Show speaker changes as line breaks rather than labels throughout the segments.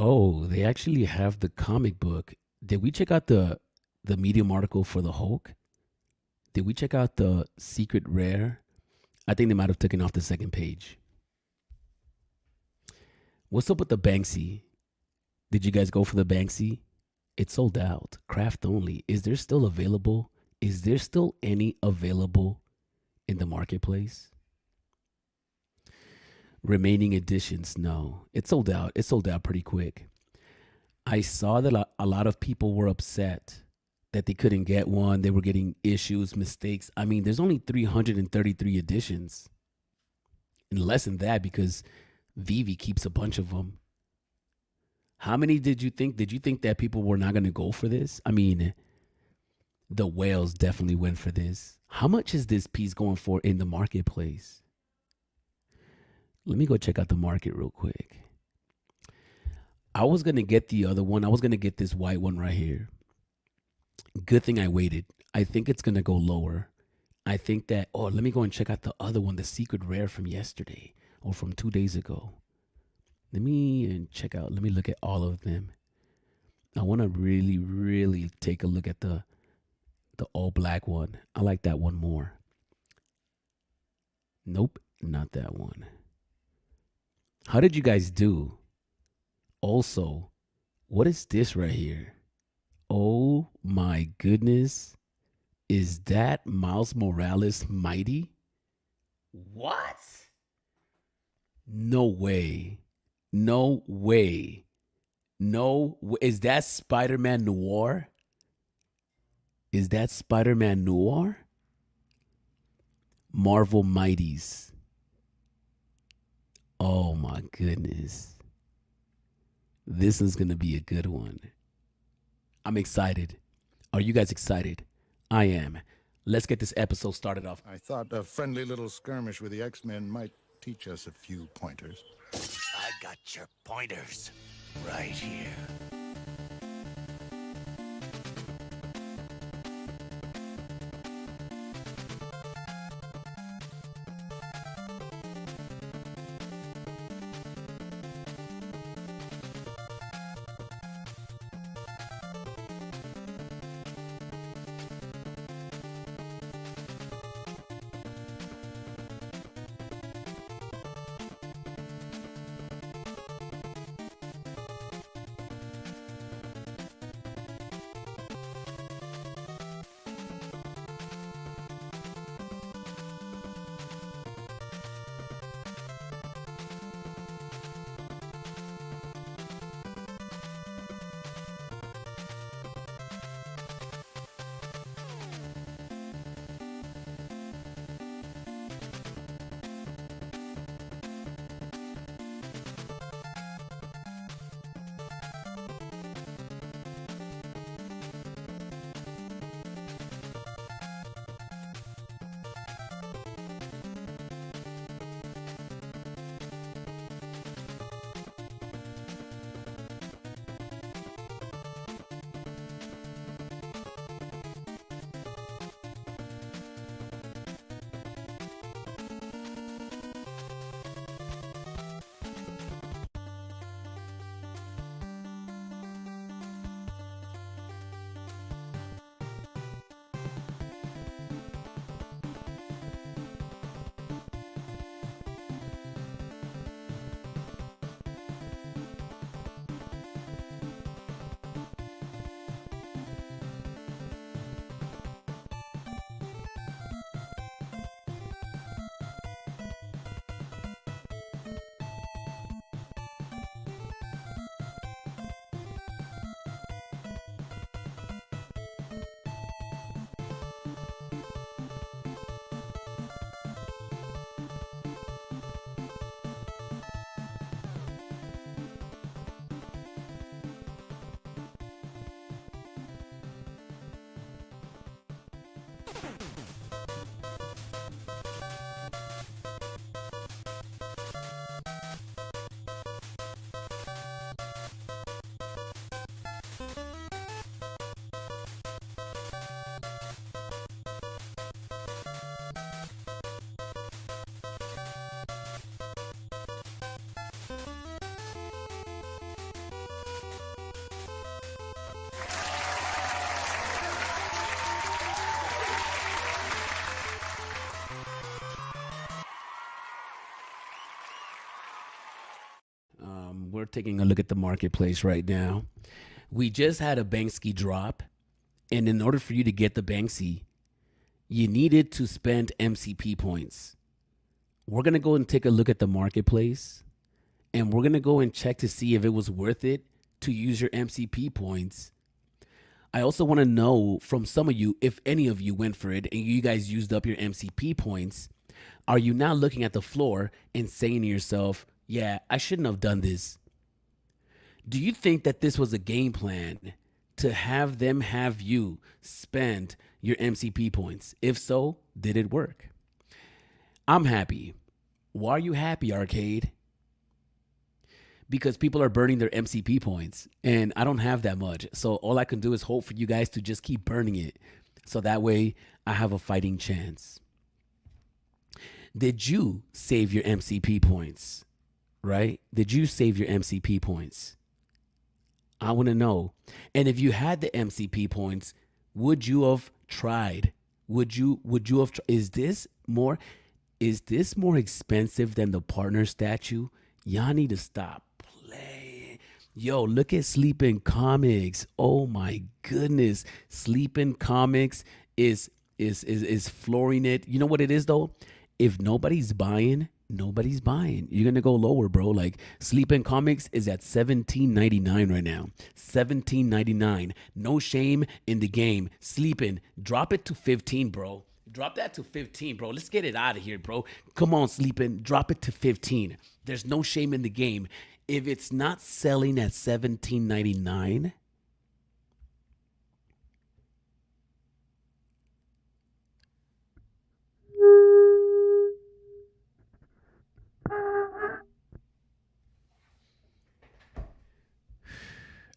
Oh, they actually have the comic book. Did we check out the Medium article for the Hulk? Did we check out the secret rare? I think they might have taken off the second page. What's up with the Banksy? Did you guys go for the Banksy? It's sold out. Craft only. Is there still available? Is there still any available in the marketplace? Remaining editions, no. It's sold out. It sold out pretty quick. I saw that a lot of people were upset that they couldn't get one. They were getting issues, mistakes. I mean, there's only 333 editions. And less than that because Vivi keeps a bunch of them. How many did you think? Did you think that people were not going to go for this? I mean, the whales definitely went for this. How much is this piece going for in the marketplace? Let me go check out the market real quick. I was going to get the other one. I was going to get this white one right here. Good thing I waited. I think it's going to go lower. I think that, oh, let me go and check out the other one, the secret rare from yesterday or from 2 days ago. Let me check out. Let me look at all of them. I want to really, really take a look at the all black one. I like that one more. Nope, not that one. How did you guys do? Also, what is this right here? Oh my goodness. Is that Miles Morales Mighty? What? No way. No way. No. Is that Spider-Man Noir? Is that Spider-Man Noir? Marvel Mighties. Oh my goodness. This is going to be a good one. I'm excited. Are you guys excited? I am. Let's get this episode started off.
I thought a friendly little skirmish with the X-Men might teach us a few pointers.
I got your pointers right here.
taking a look at the marketplace right now. We just had a Banksy drop, and in order for you to get the Banksy, you needed to spend MCP points. We're going to go and take a look at the marketplace, and we're going to go and check to see if it was worth it to use your MCP points. I also want to know from some of you, if any of you went for it and you guys used up your MCP points, are you now looking at the floor and saying to yourself, yeah, I shouldn't have done this? Do you think that this was a game plan to have them have you spend your MCP points? If so, did it work? I'm happy. Why are you happy, Arcade? Because people are burning their MCP points and I don't have that much. So all I can do is hope for you guys to just keep burning it. So that way I have a fighting chance. Did you save your MCP points? Right? Did you save your MCP points? I want to know. And if you had the MCP points, would you have tried? Would you have is this more expensive than the partner statue? Y'all need to stop playing. Yo, look at Sleeping Comics. Oh my goodness. Sleeping Comics is flooring it. You know what it is though? If nobody's buying, nobody's buying. You're gonna go lower, bro. Like Sleeping Comics is at $17.99 right now. $17.99. No shame in the game. Sleeping, drop it to 15, bro. Drop that to 15, bro. Let's get it out of here, bro. Come on, Sleeping, drop it to 15. There's no shame in the game. If it's not selling at $17.99,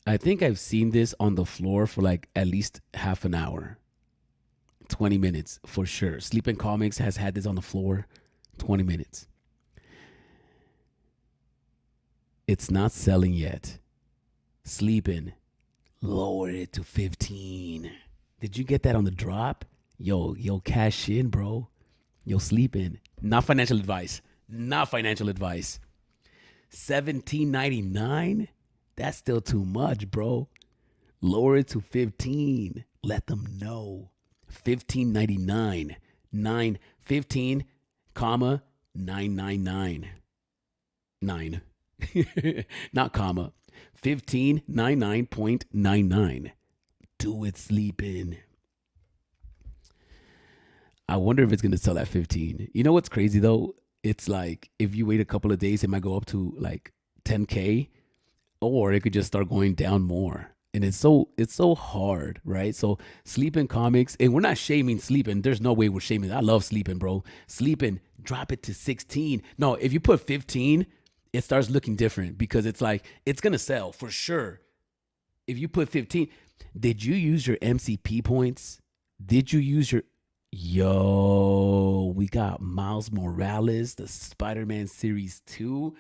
I think I've seen this on the floor for like at least half an hour, 20 minutes for sure. Sleeping Comics has had this on the floor 20 minutes. It's not selling yet. Sleeping, lower it to 15. Did you get that on the drop? Yo, cash in, bro. Yo, Sleeping. Not financial advice. Not financial advice. $17.99? That's still too much, bro. Lower it to 15. Let them know. $15.99. 15, comma, 999. 9. Not comma. 1599.99. Do it, Sleeping. I wonder if it's going to sell at 15. You know what's crazy though? It's like if you wait a couple of days, it might go up to like 10K. Or it could just start going down more. And it's so hard, right? So Sleeping Comics, and we're not shaming Sleeping. There's no way we're shaming. I love Sleeping, bro. Sleeping, drop it to 16. No, if you put 15, it starts looking different because it's like, it's going to sell for sure. If you put 15, did you use your MCP points? Did you use your... Yo, we got Miles Morales, the Spider-Man Series 2.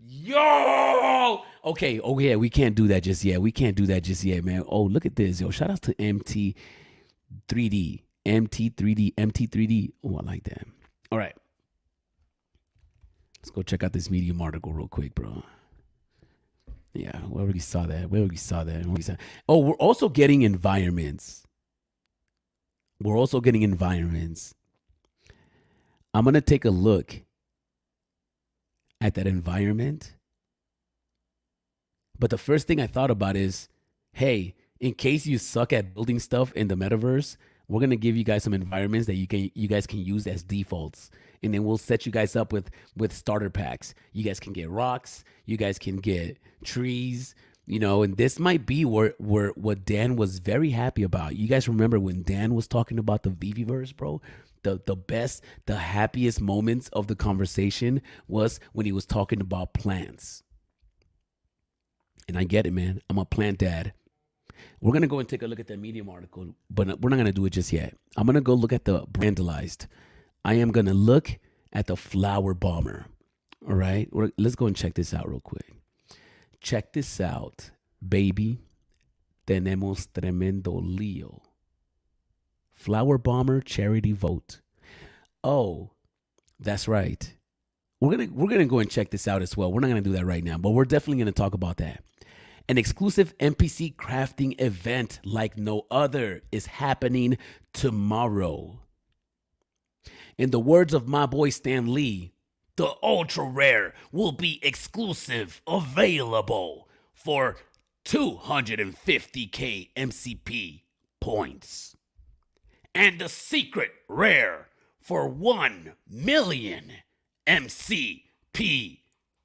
Yo, okay, oh yeah, we can't do that just yet. We can't do that just yet, man. Oh, look at this, yo. Shout out to MT3D. Oh, I like that. All right, let's go check out this Medium article real quick, bro. Yeah, we already saw that. Oh, we're also getting environments. I'm gonna take a look at that environment. But the first thing I thought about is, hey, in case you suck at building stuff in the metaverse, we're gonna give you guys some environments that you guys can use as defaults, and then we'll set you guys up with starter packs. You guys can get rocks, you guys can get trees, and this might be where what Dan was very happy about. You guys remember when Dan was talking about the VeveVerse, bro? The best, the happiest moments of the conversation was when he was talking about plants. And I get it, man. I'm a plant dad. We're going to go and take a look at that Medium article, but we're not going to do it just yet. I'm going to go look at the brandalized. I am going to look at the flower bomber. All right? Let's go and check this out real quick. Check this out, baby. Tenemos tremendo lío. Flower bomber charity vote. Oh, that's right. we're gonna go and check this out as well. We're not gonna do that right now, but we're definitely gonna talk about that. An exclusive NPC crafting event like no other is happening tomorrow. In the words of my boy Stan Lee, the ultra rare will be exclusive, available for 250k MCP points. And the secret rare for 1 million MCP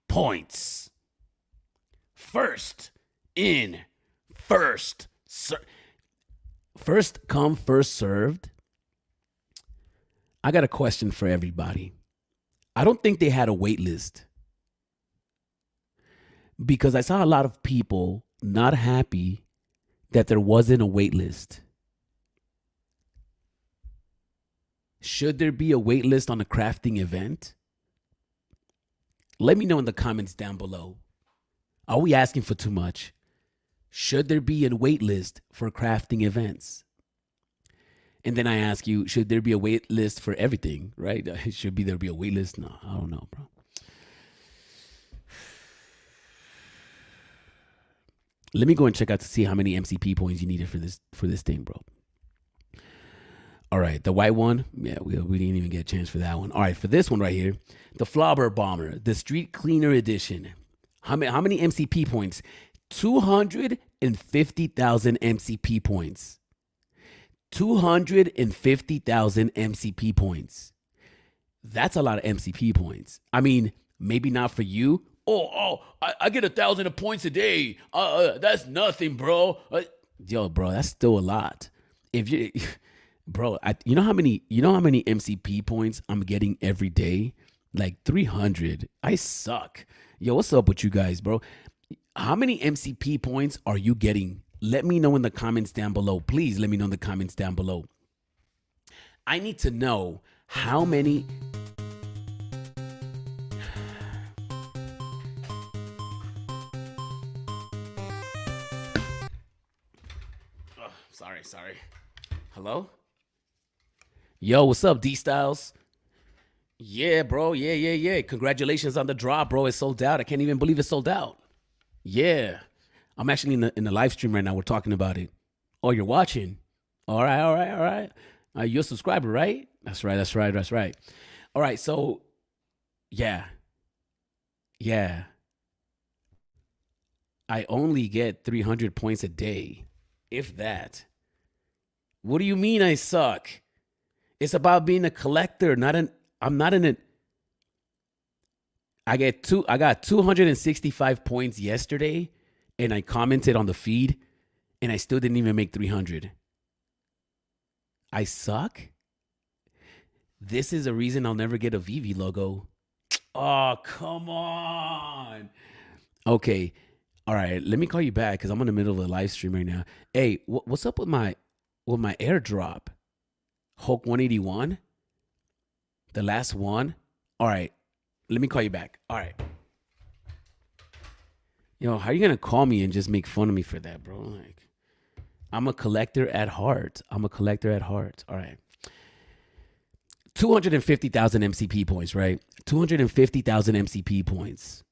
points. First in, first come, first served. I got a question for everybody. I don't think they had a wait list, because I saw a lot of people not happy that there wasn't a wait list. Should there be a wait list on a crafting event? Let me know in the comments down below. Are we asking for too much? Should there be a wait list for crafting events? And then I ask you, should there be a wait list for everything, right? Should there be a wait list? No, I don't know, bro. Let me go and check out to see how many MCP points you needed for this thing, bro. All right, the white one, yeah, we didn't even get a chance for that one. All right, for this one right here, the Flobber Bomber, the Street Cleaner Edition. How many MCP points? 250,000 MCP points. 250,000 MCP points. That's a lot of MCP points. I mean, maybe not for you. I get 1,000 points a day. That's nothing, bro. Yo, bro, that's still a lot. If you, bro, you know how many MCP points I'm getting every day? Like 300. I suck. Yo, what's up with you guys, bro? How many MCP points are you getting? Let me know in the comments down below. Please let me know in the comments down below. I need to know how many. Oh, sorry. Hello? Yo, what's up, D-Styles? Yeah, bro. Yeah. Congratulations on the drop, bro. It's sold out. I can't even believe it's sold out. Yeah. I'm actually in the live stream right now. We're talking about it. Oh, you're watching. All right. You're a subscriber, right? That's right. All right, so yeah. I only get 300 points a day, if that. What do you mean I suck? It's about being a collector, I'm not in it. I got 265 points yesterday, and I commented on the feed, and I still didn't even make 300. I suck? This is a reason I'll never get a VV logo. Oh, come on. Okay. All right. Let me call you back because I'm in the middle of a live stream right now. Hey, what's up with my airdrop? Hulk 181? The last one? All right. Let me call you back. All right. Yo, how are you going to call me and just make fun of me for that, bro? Like, I'm a collector at heart. All right. 250,000 MCP points, right? 250,000 MCP points.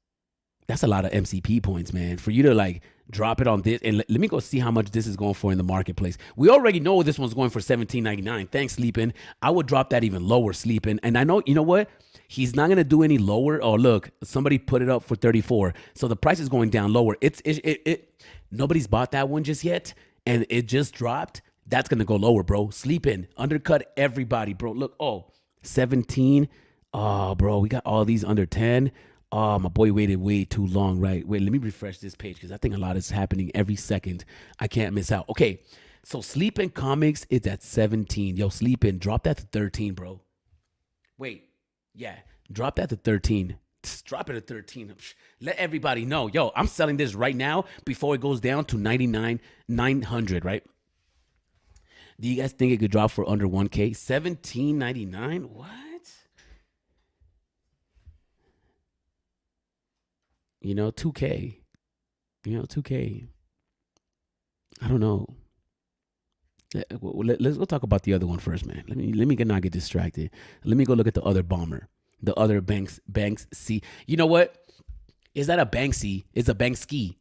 That's a lot of MCP points, man. For you to like drop it on this, and let me go see how much this is going for in the marketplace. We already know this one's going for $17.99. Thanks, Sleepin'. I would drop that even lower, Sleepin'. And I know, you know what? He's not gonna do any lower. Oh, look, somebody put it up for 34. So the price is going down lower. Nobody's bought that one just yet, and it just dropped. That's gonna go lower, bro. Sleepin', undercut everybody, bro. Look, 17. Oh, bro, we got all these under 10. Oh, my boy waited way too long, right? Wait, let me refresh this page because I think a lot is happening every second. I can't miss out. Okay, so Sleepin' Comics is at 17. Yo, Sleepin', drop that to 13, bro. Wait, yeah, drop that to 13. Just drop it to 13. Let everybody know. Yo, I'm selling this right now before it goes down to 99,900, right? Do you guys think it could drop for under 1K? $17.99? What? You know, 2K. You know, 2K. I don't know. Let's go talk about the other one first, man. Let me not get distracted. Let me go look at the other bomber. The other banks C. You know what? Is that a Banksy? It's a Banksky.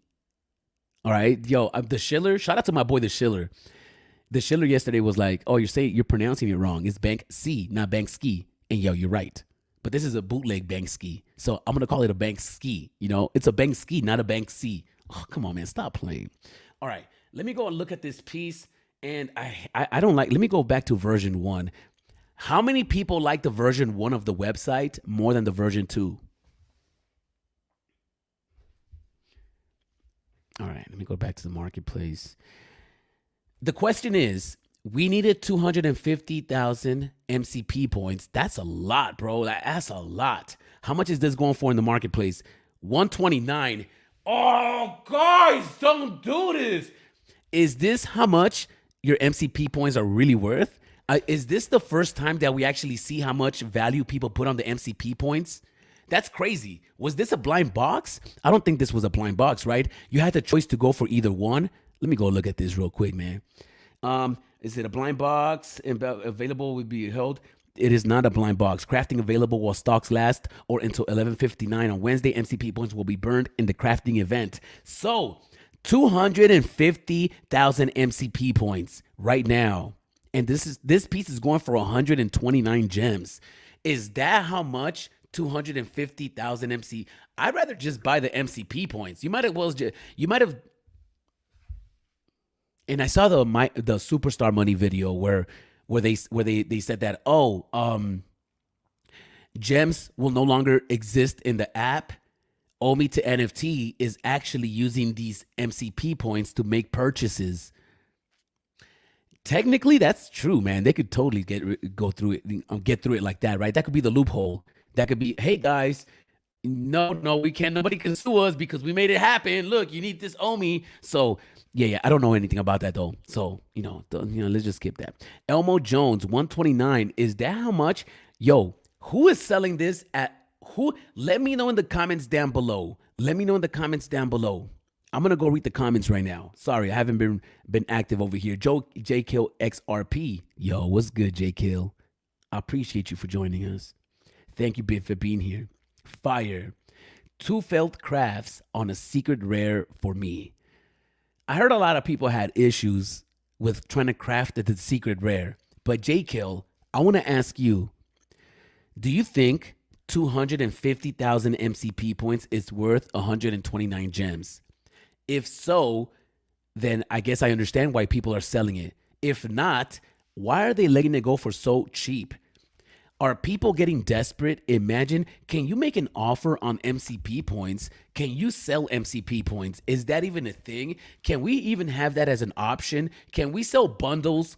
All right, yo, the Schiller. Shout out to my boy the Schiller. The Schiller yesterday was like, "Oh, you're pronouncing it wrong. It's Banksy, not Banksky." And yo, you're right. But this is a bootleg Banksky, so I'm gonna call it a Banksky. You know, it's a Banksky, not a Banksy. Oh, come on, man, stop playing. All right, let me go and look at this piece. And I don't like. Let me go back to version 1. How many people like the version 1 of the website more than the version 2? All right, let me go back to the marketplace. The question is, we needed 250,000 MCP points. That's a lot, bro. That's a lot. How much is this going for in the marketplace? 129. Oh, guys, don't do this. Is this how much your MCP points are really worth? Is this the first time that we actually see how much value people put on the MCP points? That's crazy. Was this a blind box? I don't think this was a blind box, right? You had the choice to go for either one. Let me go look at this real quick, man. Is it a blind box? Available would be held. It is not a blind box. Crafting available while stocks last or until 11:59 on Wednesday. MCP points will be burned in the crafting event. So 250,000 MCP points right now. And this piece is going for 129 gems. Is that how much? 250,000 MC. I'd rather just buy the MCP points. You might have. And I saw the Superstar Money video where they said that gems will no longer exist in the app. Omi to NFT is actually using these MCP points to make purchases. Technically, that's true, man. They could totally get through it like that, right? That could be the loophole. That could be, hey guys, no, we can't. Nobody can sue us because we made it happen. Look, you need this Omi. So yeah. I don't know anything about that though. So let's just skip that. Elmo Jones 129. Is that how much? Yo, who is selling this at? Who? Let me know in the comments down below. I'm gonna go read the comments right now. Sorry, I haven't been active over here. J Kill XRP. Yo, what's good, J Kill? I appreciate you for joining us. Thank you, Bit, for being here. Fire. 2 felt crafts on a secret rare for me. I heard a lot of people had issues with trying to craft the secret rare. But J Kill, I want to ask you, do you think 250,000 MCP points is worth 129 gems? If so, then I guess I understand why people are selling it. If not, why are they letting it go for so cheap? Are people getting desperate? Imagine, can you make an offer on MCP points? Can you sell MCP points? Is that even a thing? Can we even have that as an option? Can we sell bundle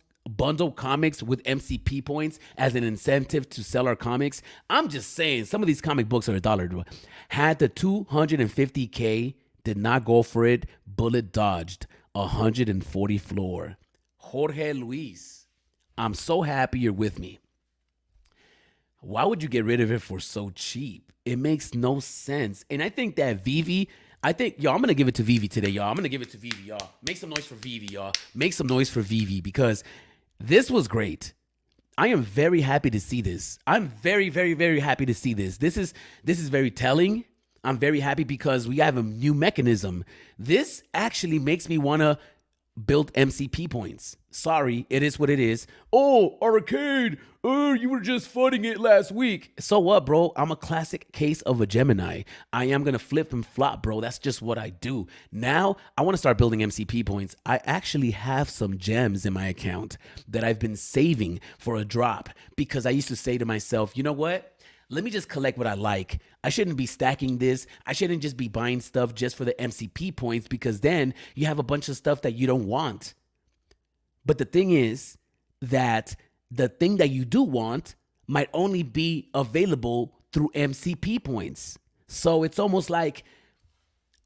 comics with MCP points as an incentive to sell our comics? I'm just saying, some of these comic books are $1. Had the 250K, did not go for it, bullet dodged, 140 floor. Jorge Luis, I'm so happy you're with me. Why would you get rid of it for so cheap? It makes no sense. And I think that I'm going to give it to Vivi today, y'all. I'm going to give it to Vivi, y'all. Make some noise for Vivi, y'all. Make some noise for Vivi because this was great. I am very happy to see this. I'm very, very, very happy to see this. This is very telling. I'm very happy because we have a new mechanism. This actually makes me want to build MCP points. Sorry, it is what it is. Oh, Arcade, you were just funding it last week. So what, bro? I'm a classic case of a Gemini. I am going to flip and flop, bro. That's just what I do. Now, I want to start building MCP points. I actually have some gems in my account that I've been saving for a drop because I used to say to myself, you know what? Let me just collect what I like. I shouldn't be stacking this. I shouldn't just be buying stuff just for the MCP points because then you have a bunch of stuff that you don't want. But the thing is that the thing that you do want might only be available through MCP points. So it's almost like,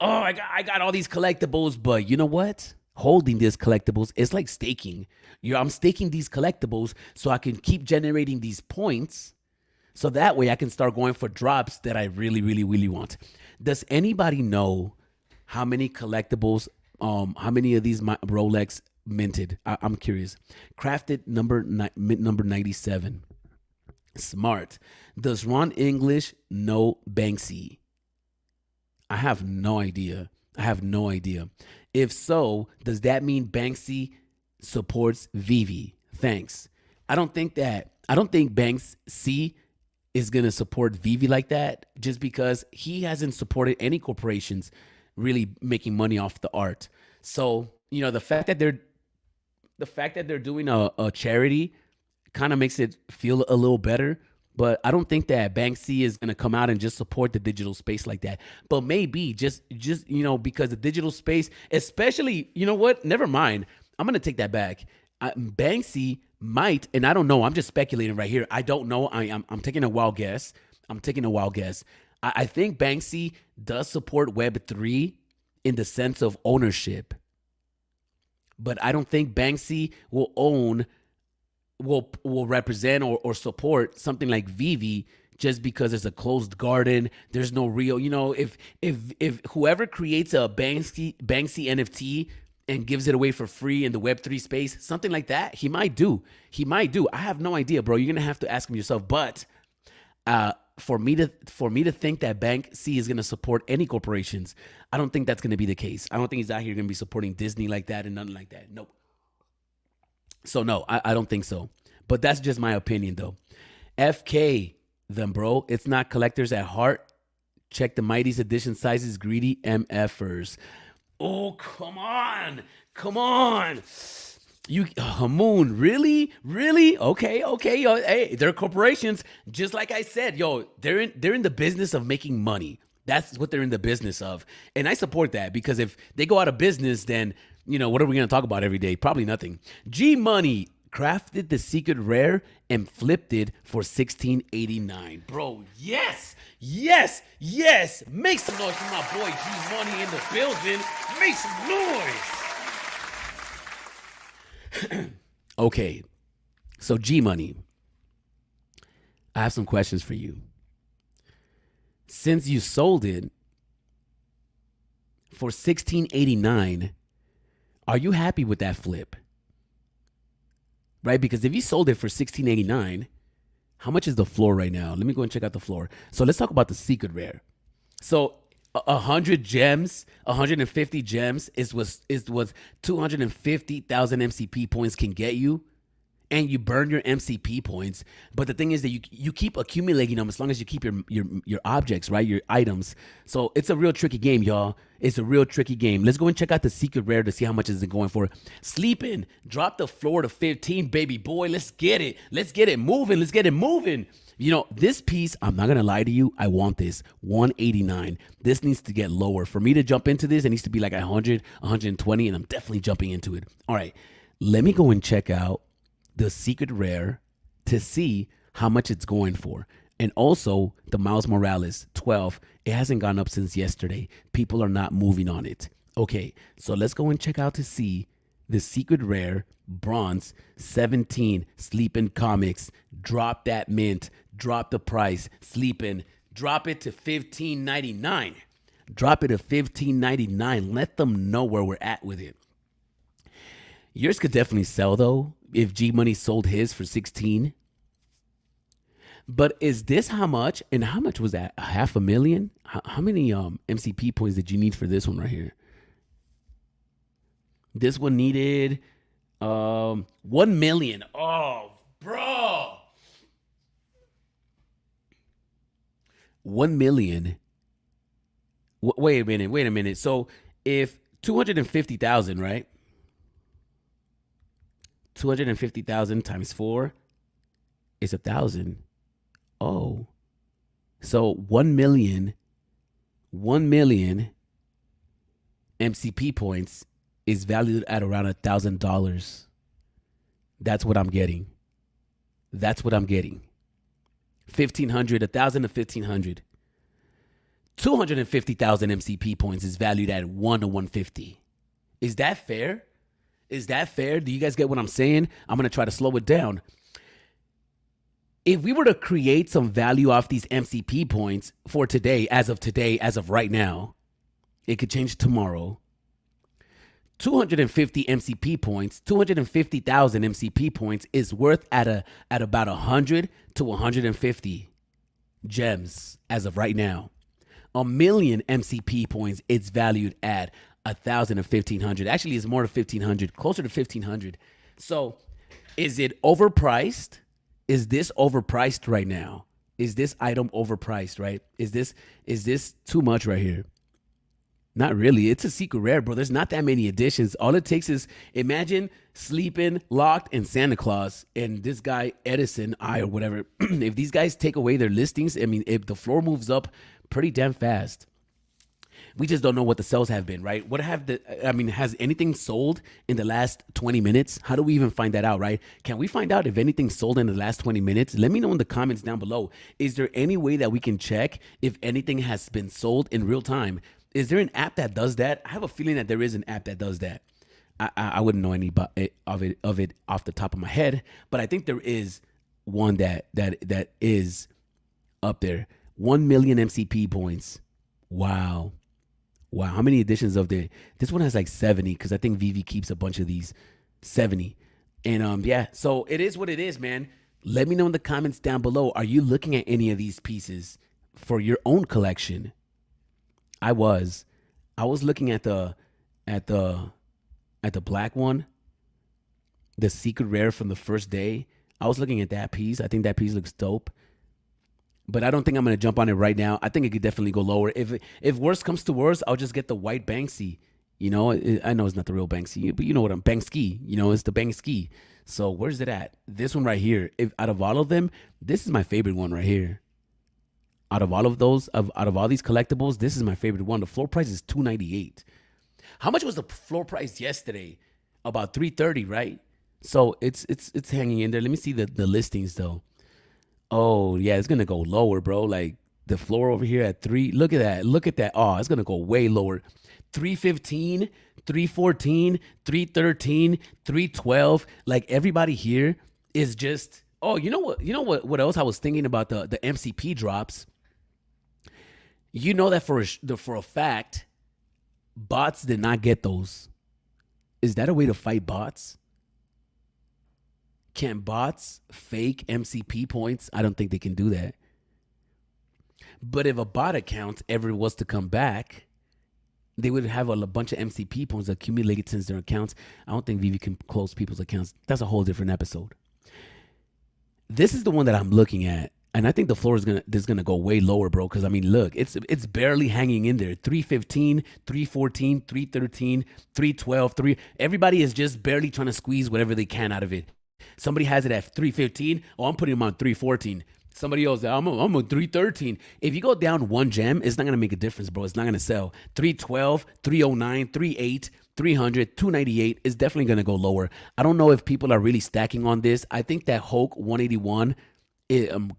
oh, I got all these collectibles, but you know what? Holding these collectibles is like staking. I'm staking these collectibles so I can keep generating these points. So that way I can start going for drops that I really, really, really want. Does anybody know how many collectibles, how many of these Rolex minted? I'm curious. Crafted mint number 97. Smart. Does Ron English know Banksy? I have no idea. I have no idea. If so, does that mean Banksy supports Vivi? Thanks. I don't think Banksy is gonna support Vivi like that just because he hasn't supported any corporations really making money off the art. So, the fact that they're doing a charity kind of makes it feel a little better. But I don't think that Banksy is gonna come out and just support the digital space like that. But maybe just because the digital space, especially, you know what? Never mind. I'm gonna take that back. Banksy might, and I don't know. I'm just speculating right here. I don't know. I'm taking a wild guess. I'm taking a wild guess. I think Banksy does support Web3 in the sense of ownership, but I don't think Banksy will represent or support something like Vivi just because it's a closed garden. There's no real, if whoever creates a Banksy NFT and gives it away for free in the Web3 space, something like that, he might do. He might do. I have no idea, bro. You're gonna have to ask him yourself. But for me to think that Banksy is gonna support any corporations, I don't think that's gonna be the case. I don't think he's out here gonna be supporting Disney like that and nothing like that. Nope. So no, I don't think so. But that's just my opinion though. FK them, bro. It's not collectors at heart. Check the Mighty's edition sizes, greedy MFers. Oh, come on. Come on. You Hamoon, really? Really? Okay. Yo, hey, they're corporations. Just like I said, they're in the business of making money. That's what they're in the business of. And I support that because if they go out of business, then, what are we going to talk about every day? Probably nothing. G Money crafted the secret rare and flipped it for $16.89. Bro, yes. Make some noise for my boy G Money in the building. Make some noise. Okay. So G Money, I have some questions for you. Since you sold it for $16.89, are you happy with that flip? Right? Because if you sold it for $16.89, how much is the floor right now? Let me go and check out the floor. So let's talk about the secret rare. So 100 gems, 150 gems is what 250,000 MCP points can get you. And you burn your MCP points. But the thing is that you keep accumulating them as long as you keep your objects, right? Your items. So it's a real tricky game, y'all. It's a real tricky game. Let's go and check out the secret rare to see how much is it going for. Sleeping. Drop the floor to 15, baby boy. Let's get it. Let's get it moving. Let's get it moving. This piece, I'm not going to lie to you. I want this. 189. This needs to get lower. For me to jump into this, it needs to be like 100, 120, and I'm definitely jumping into it. All right. Let me go and check out the secret rare to see how much it's going for. And also the Miles Morales 12, it hasn't gone up since yesterday. People are not moving on it. Okay, so let's go and check out to see the secret rare bronze 17 Sleeping Comics. Drop that mint, drop the price. Sleeping, drop it to $15.99. Drop it to $15.99. Let them know where we're at with it. Yours could definitely sell though if G Money sold his for 16. But is this how much? And how much was that? 500,000? How many MCP points did you need for this one right here? This one needed 1 million. Oh, bro. 1 million. Wait a minute. So if 250,000, right? 250,000 times 4 is 1,000. Oh, so 1 million MCP points is valued at around $1,000. That's what I'm getting. 1,500, 1,000 to 1,500. 250,000 MCP points is valued at 1 to 150. Is that fair? Do you guys get what I'm saying? I'm going to try to slow it down. If we were to create some value off these MCP points for today, as of right now, it could change tomorrow. 250 MCP points, 250,000 MCP points is worth at about 100 to 150 gems as of right now. 1,000,000 MCP points, it's valued at 1,000 or 1,500. Actually, it's more than 1,500, closer to 1,500. So, is it overpriced? Is this overpriced right now? Is this item overpriced, right? Is this too much right here? Not really. It's a secret rare, bro. There's not that many editions. All it takes is imagine sleeping, locked, and Santa Claus, and this guy Edison, or whatever. If these guys take away their listings, I mean, if the floor moves up pretty damn fast. We just don't know what the sales have been, right? Has anything sold in the last 20 minutes? How do we even find that out, right? Can we find out if anything sold in the last 20 minutes? Let me know in the comments down below. Is there any way that we can check if anything has been sold in real time? Is there an app that does that? I have a feeling that there is an app that does that. I wouldn't know any of it off the top of my head, but I think there is one that is up there. 1,000,000 MCP points. Wow. How many editions of this one has like 70, because I think Vivi keeps a bunch of these. 70. And yeah, so it is what it is, man. Let me know in the comments down below. Are you looking at any of these pieces for your own collection? I was looking at the black one, the secret rare from the first day. I was looking at that piece. I think that piece looks dope, but I don't think I'm gonna jump on it right now. I think it could definitely go lower. If worse comes to worse, I'll just get the white Banksy. You know, I know it's not the real Banksy, but you know what I'm Banksy. You know, it's the Banksy. So where's it at? This one right here. If out of all of them, this is my favorite one right here. Out of all of those, out of all these collectibles, this is my favorite one. The floor price is $298. How much was the floor price yesterday? About $330, right? So it's hanging in there. Let me see the listings though. Oh yeah, it's gonna go lower, bro. Like the floor over here at 3. Look at that. Look at that. Oh, it's gonna go way lower. 315, 314, 313, 312. Like everybody here is just. Oh, you know what? You know what else I was thinking about the MCP drops. You know that for a fact, bots did not get those. Is that a way to fight bots? Can bots fake MCP points? I don't think they can do that. But if a bot account ever was to come back, they would have a bunch of MCP points accumulated since their accounts. I don't think Vivi can close people's accounts. That's a whole different episode. This is the one that I'm looking at. And I think the floor is gonna go way lower, bro. Because I mean, look, it's barely hanging in there. 315, 314, 313, 312, 3. Everybody is just barely trying to squeeze whatever they can out of it. Somebody has it at 315. Oh, I'm putting them on 314. Somebody else, I'm on 313. If you go down one gem, it's not gonna make a difference, bro. It's not gonna sell. 312, 309, 38. 300, 298 is definitely going to go lower. I don't know if people are really stacking on this. I think that Hulk 181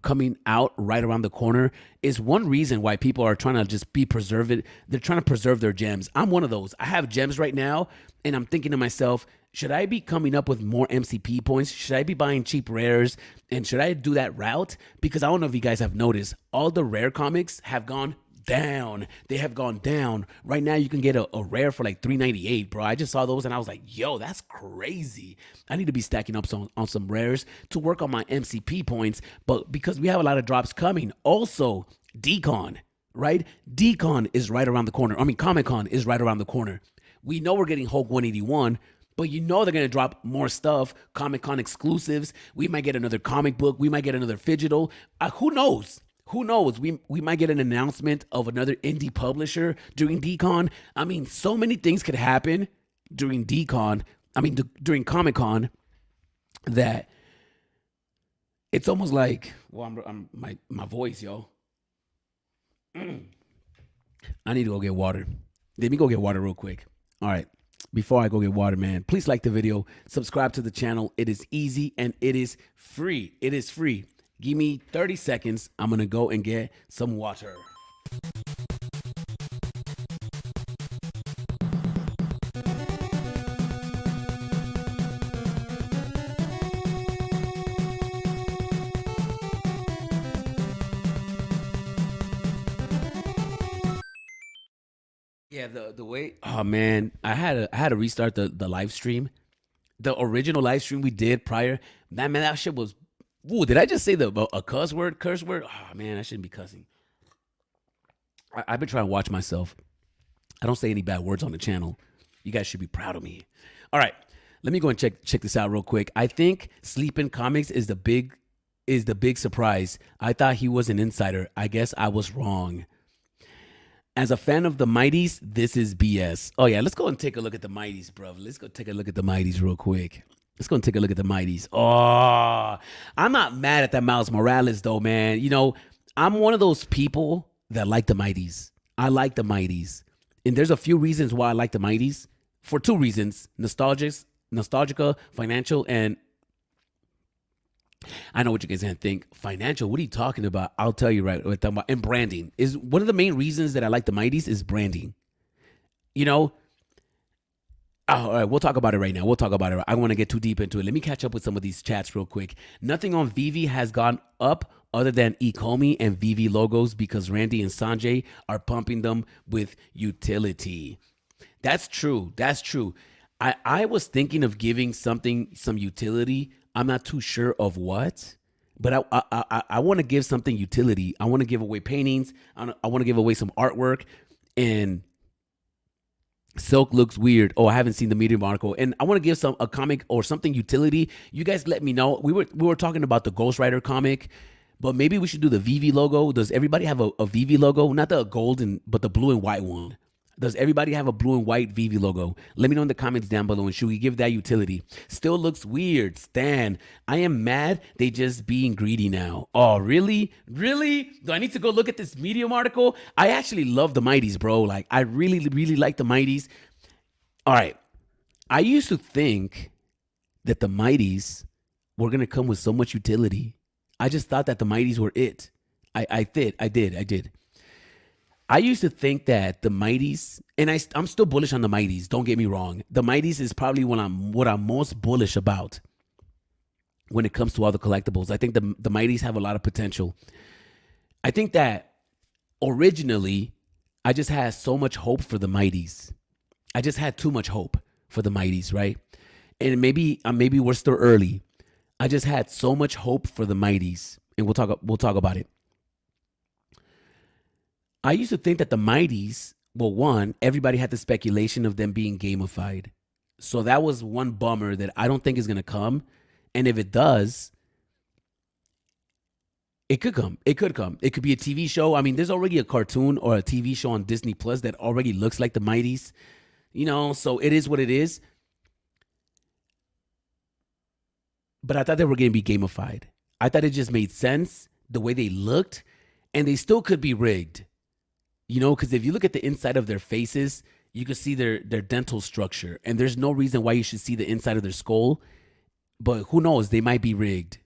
coming out right around the corner is one reason why people are trying to just be preserved. They're trying to preserve their gems. I'm one of those. I have gems right now, and I'm thinking to myself, should I be coming up with more MCP points? Should I be buying cheap rares? And should I do that route? Because I don't know if you guys have noticed, all the rare comics have gone down. They have gone down. Right now, you can get a rare for like $398, bro. I just saw those and I was like, yo, that's crazy. I need to be stacking up on some rares to work on my MCP points. But because we have a lot of drops coming, also Decon, right? Decon is right around the corner. I mean, Comic-Con is right around the corner. We know we're getting Hulk 181, but you know they're going to drop more stuff, Comic-Con exclusives. We might get another comic book. We might get another Phygital. Who knows? Who knows? We might get an announcement of another indie publisher during Decon. I mean, so many things could happen during Decon. I mean, during Comic-Con, that it's almost like, well, my voice, yo. I need to go get water. Let me go get water real quick. All right. Before I go get water, man, please like the video, subscribe to the channel. It is easy and it is free. It is free. Give me 30 seconds. I'm going to go and get some water. Yeah, the way. Oh man, I had to restart the live stream. The original live stream we did prior. That shit was. Ooh, did I just say a cuss word? Curse word? Oh man, I shouldn't be cussing. I've been trying to watch myself. I don't say any bad words on the channel. You guys should be proud of me. All right, let me go and check this out real quick. I think Sleeping Comics is the big surprise. I thought he was an insider. I guess I was wrong. As a fan of the Mighties, this is BS. Oh yeah, let's go and take a look at the Mighties, bro. Let's go take a look at the Mighties real quick. Let's go and take a look at the Mighties. Oh, I'm not mad at that Miles Morales though, man. You know, I'm one of those people that like the Mighties. I like the Mighties. And there's a few reasons why I like the Mighties. For two reasons: nostalgica, financial, and I know what you guys gonna think. Financial? What are you talking about? I'll tell you right. What I'm talking about. And branding is one of the main reasons that I like the Mighties is branding. You know. Oh, all right, we'll talk about it right now. We'll talk about it. I don't want to get too deep into it. Let me catch up with some of these chats real quick. Nothing on Vivi has gone up other than Ecomi and Vivi logos because Randy and Sanjay are pumping them with utility. That's true. That's true. I was thinking of giving something some utility. I'm not too sure of what, but I want to give something utility. I want to give away paintings. I want to give away some artwork. And Silk looks weird. Oh, I haven't seen the Medium article, and I want to give a comic or something utility. You guys, let me know. We were talking about the Ghost Rider comic, but maybe we should do the Vivi logo. Does everybody have a Vivi logo? Not the golden, but the blue and white one. Does everybody have a blue and white Vivi logo? Let me know in the comments down below, and should we give that utility? Still looks weird. Stan, I am mad they just being greedy now. Oh, really? Really? Do I need to go look at this Medium article? I actually love the Mighties, bro. Like, I really, really like the Mighties. All right. I used to think that the Mighties were going to come with so much utility. I just thought that the Mighties were it. I did. I used to think that the Mighties, and I'm still bullish on the Mighties. Don't get me wrong. The Mighties is probably what I'm most bullish about when it comes to all the collectibles. I think the Mighties have a lot of potential. I think that originally, I just had so much hope for the Mighties. I just had too much hope for the Mighties, right? And maybe we're still early. I just had so much hope for the Mighties, and we'll talk about it. I used to think that the Mighties, well, one, everybody had the speculation of them being gamified. So that was one bummer that I don't think is going to come. And if it does, it could come. It could come. It could be a TV show. I mean, there's already a cartoon or a TV show on Disney Plus that already looks like the Mighties. You know, so it is what it is. But I thought they were going to be gamified. I thought it just made sense the way they looked. And they still could be rigged. You know, because if you look at the inside of their faces, you can see their dental structure. And there's no reason why you should see the inside of their skull. But who knows? They might be rigged.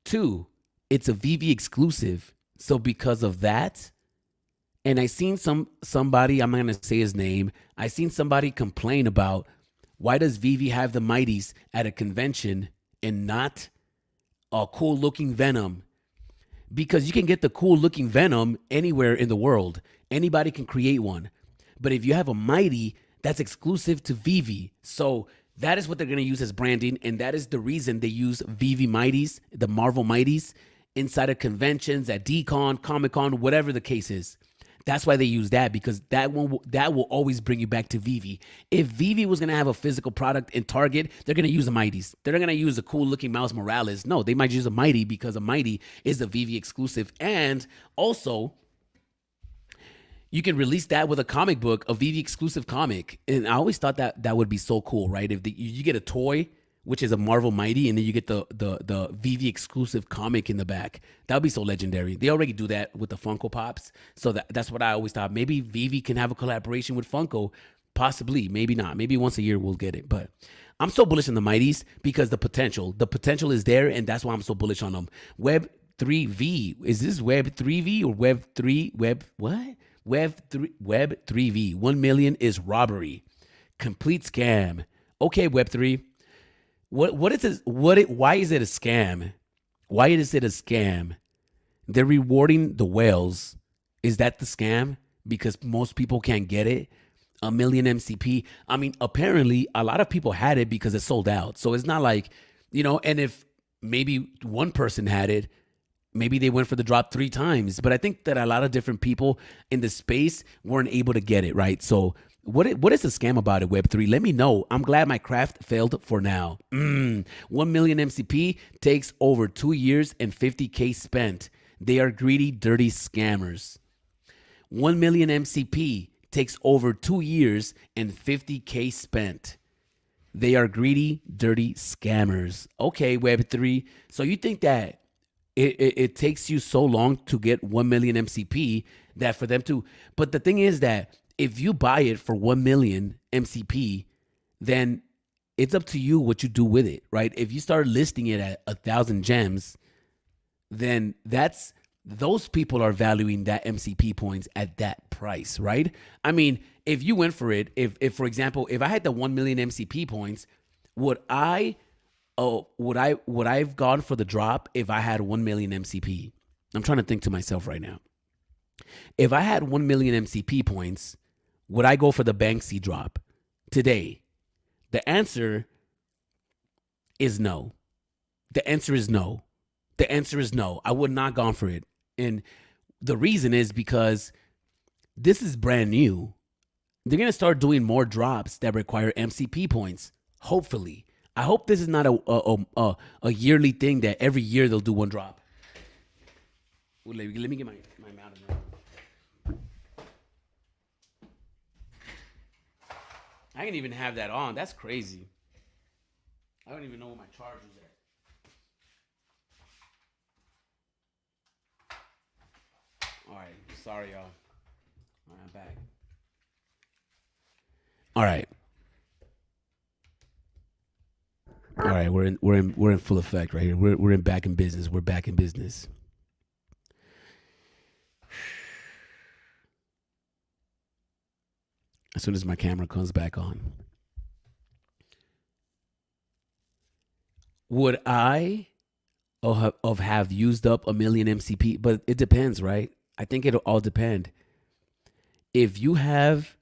Two, it's a VV exclusive. So because of that, and I seen somebody, I'm not going to say his name. I seen somebody complain about, why does VV have the Mighties at a convention and not a cool looking Venom? Because you can get the cool looking Venom anywhere in the world. Anybody can create one. But if you have a Mighty, that's exclusive to Vivi. So that is what they're going to use as branding. And that is the reason they use Vivi Mighties, the Marvel Mighties, inside of conventions, at D-Con, Comic-Con, whatever the case is. That's why they use that, because that will always bring you back to Vivi. If Vivi was going to have a physical product in Target, they're going to use the Mighties. They're not going to use a cool-looking Miles Morales. No, they might use a Mighty because a Mighty is a Vivi exclusive. And also, you can release that with a comic book, a Vivi exclusive comic. And I always thought that would be so cool, right? If you get a toy, which is a Marvel Mighty, and then you get the Vivi exclusive comic in the back. That would be so legendary. They already do that with the Funko Pops. So that's what I always thought. Maybe Vivi can have a collaboration with Funko. Possibly, maybe not. Maybe once a year we'll get it. But I'm so bullish on the Mighties because the potential is there, and that's why I'm so bullish on them. Web 3V. Is this Web 3V or Web 3? Web what? Web 3V. 1 million is robbery. Complete scam. Okay, Web 3. What is this? Why is it a scam? Why is it a scam? They're rewarding the whales. Is that the scam? because most people can't get it. A million MCP. I mean, apparently a lot of people had it because it sold out. So it's not like, and if maybe one person had it, maybe they went for the drop 3 times. But I think that a lot of different people in the space weren't able to get it, right? So what is the scam about it, Web3? Let me know. I'm glad my craft failed for now. 1 million MCP takes over 2 years and 50K spent. They are greedy, dirty scammers. 1 million MCP takes over 2 years and 50K spent. They are greedy, dirty scammers. Okay, Web3. So you think that it takes you so long to get 1 million MCP that for them to, but the thing is that if you buy it for 1 million MCP, then it's up to you what you do with it, right? If you start listing it at 1,000 gems, then those people are valuing that MCP points at that price, right? I mean, if you went for it, if for example, if I had the 1 million MCP points, would I've gone for the drop if I had 1 million MCP? I'm trying to think to myself right now. If I had 1 million MCP points, would I go for the Banksy drop today? The answer is no. The answer is no. The answer is no. I would not gone for it. And the reason is because this is brand new. They're going to start doing more drops that require MCP points. Hopefully. I hope this is not a yearly thing that every year they'll do one drop. Well, let me get my mount in there. I didn't even have that on. That's crazy. I don't even know where my charger's at. All right, sorry, y'all. All right, I'm back. All right, we're in full effect right here. We're back in business. We're back in business. As soon as my camera comes back on, would I have used up 1 million MCP? But it depends, right? I think it'll all depend. If you have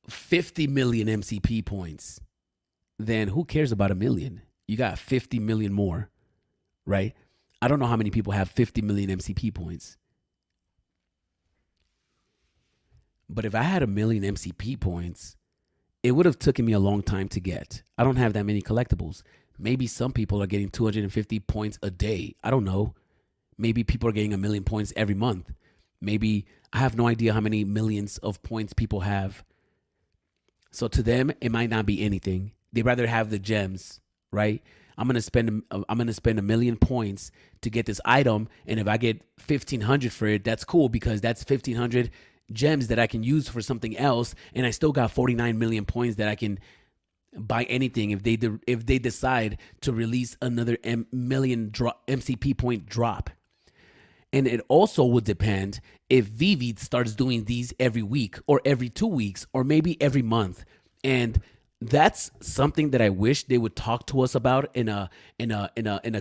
50 million MCP points, then who cares about 1 million? You got 50 million more, right? I don't know how many people have 50 million MCP points. But if I had 1 million MCP points, it would have taken me a long time to get. I don't have that many collectibles. Maybe some people are getting 250 points a day. I don't know. Maybe people are getting 1 million points every month. Maybe I have no idea how many millions of points people have. So to them, it might not be anything. They'd rather have the gems, right? I'm gonna spend 1 million points to get this item, and if I get 1,500 for it, that's cool because that's 1,500 gems that I can use for something else, and I still got 49 million points that I can buy anything if they decide to release another million MCP point drop. And it also would depend if Vivi starts doing these every week or every 2 weeks or maybe every month. And that's something that I wish they would talk to us about in a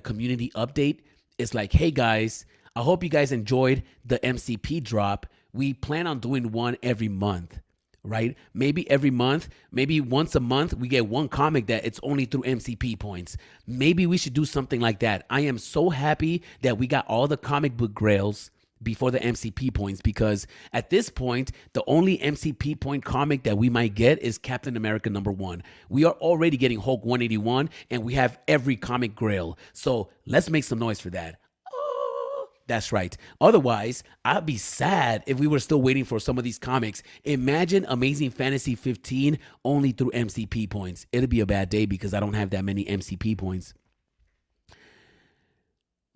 community update. It's like, hey guys, I hope you guys enjoyed the MCP drop. We plan on doing one every month, right? Maybe every month, maybe once a month, we get one comic that it's only through MCP points. Maybe we should do something like that. I am so happy that we got all the comic book grails before the MCP points, because at this point, the only MCP point comic that we might get is Captain America #1. We are already getting Hulk 181, and we have every comic grail. So let's make some noise for that. That's right. Otherwise, I'd be sad if we were still waiting for some of these comics. Imagine Amazing Fantasy 15 only through MCP points. It'd be a bad day because I don't have that many MCP points.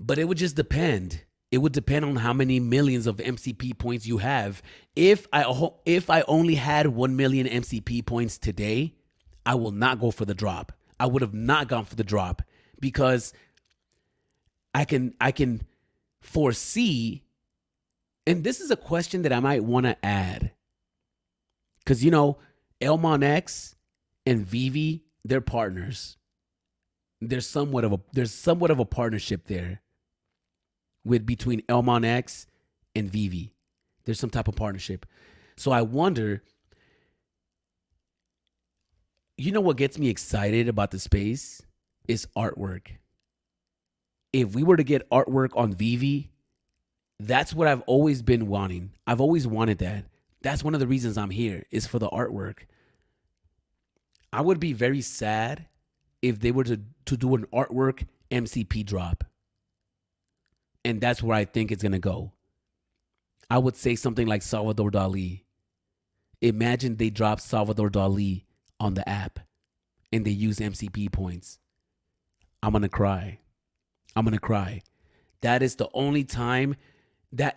But it would just depend. It would depend on how many millions of MCP points you have. If I only had 1 million MCP points today, I will not go for the drop. I would have not gone for the drop because I can foresee, and this is a question that I might want to add, because Elmon X and Vivi, they're partners. There's somewhat of a partnership there between Elmon X and Vivi. There's some type of partnership. So I wonder, you know what gets me excited about the space is artwork. If we were to get artwork on Vivi, that's what I've always been wanting. I've always wanted that. That's one of the reasons I'm here, is for the artwork. I would be very sad if they were to do an artwork MCP drop. And that's where I think it's going to go. I would say something like Salvador Dali. Imagine they drop Salvador Dali on the app and they use MCP points. I'm going to cry. I'm going to cry. That is the only time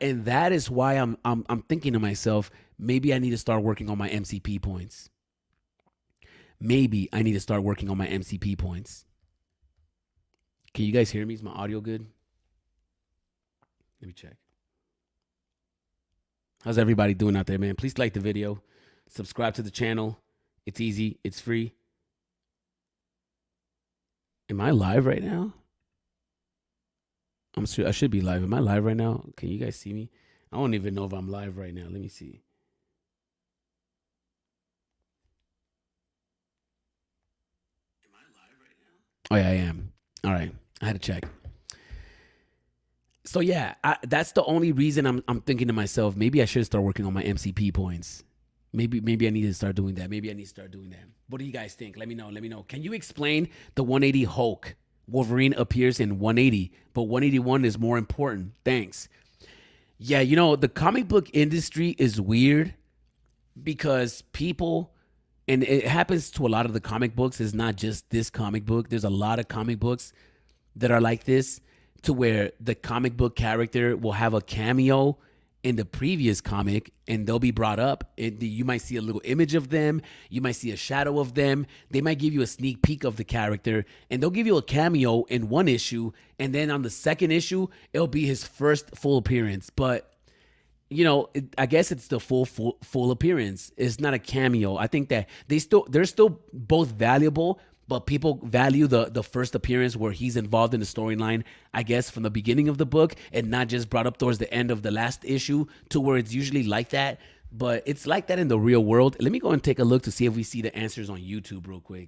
and that is why I'm thinking to myself, maybe I need to start working on my MCP points. Maybe I need to start working on my MCP points. Can you guys hear me? Is my audio good? Let me check. How's everybody doing out there, man? Please like the video. Subscribe to the channel. It's easy. It's free. Am I live right now? I'm sure I should be live. Am I live right now? Can you guys see me? I don't even know if I'm live right now. Let me see. Am I live right now? Oh, yeah, I am. All right. I had to check. So, yeah, that's the only reason I'm thinking to myself, maybe I should start working on my MCP points. Maybe I need to start doing that. What do you guys think? Let me know. Can you explain the 180 Hulk? Wolverine appears in 180, but 181 is more important. Thanks. Yeah, you know, the comic book industry is weird because people, and it happens to a lot of the comic books, it's not just this comic book. There's a lot of comic books that are like this, to where the comic book character will have a cameo in the previous comic and they'll be brought up. You might see a little image of them. You might see a shadow of them. They might give you a sneak peek of the character and they'll give you a cameo in one issue. And then on the second issue, it'll be his first full appearance. But, you know, I guess it's the full appearance. It's not a cameo. I think that they're still both valuable, but people value the first appearance where he's involved in the storyline, I guess, from the beginning of the book and not just brought up towards the end of the last issue, to where it's usually like that. But it's like that in the real world. Let me go and take a look to see if we see the answers on YouTube real quick.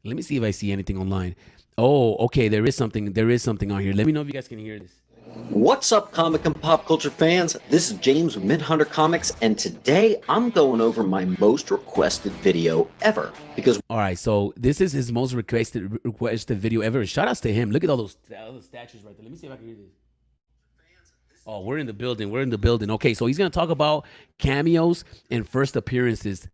Let me see if I see anything online. Oh, okay, there is something on here. Let me know if you guys can hear this.
What's up, comic and pop culture fans? This is James with Midhunter Comics, and today I'm going over my most requested video ever. Because
all right, so this is his most requested video ever. Shout outs to him. Look at all those statues right there. Let me see if I can hear this. Oh, we're in the building. Okay, so he's gonna talk about cameos and first appearances.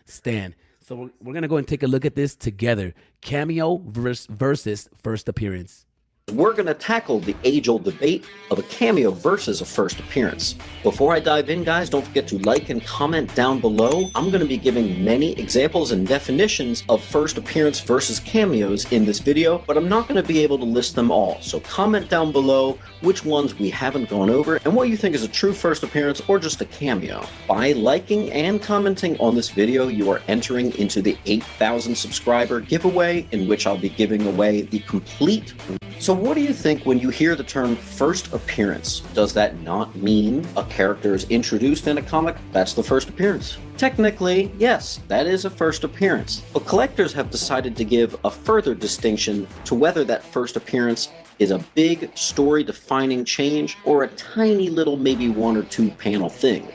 Stan. So we're going to go and take a look at this together. Cameo versus first appearance.
we're going to tackle the age-old debate of a cameo versus a first appearance. Before I dive in, guys, don't forget to like and comment down below. I'm going to be giving many examples and definitions of first appearance versus cameos in this video, but I'm not going to be able to list them all. So comment down below which ones we haven't gone over and what you think is a true first appearance or just a cameo. By liking and commenting on this video, you are entering into the 8,000 subscriber giveaway, in which I'll be giving away the complete. So what do you think when you hear the term first appearance? Does that not mean a character is introduced in a comic? That's the first appearance. Technically, yes, that is a first appearance. But collectors have decided to give a further distinction to whether that first appearance is a big story-defining change or a tiny little maybe one or two panel thing.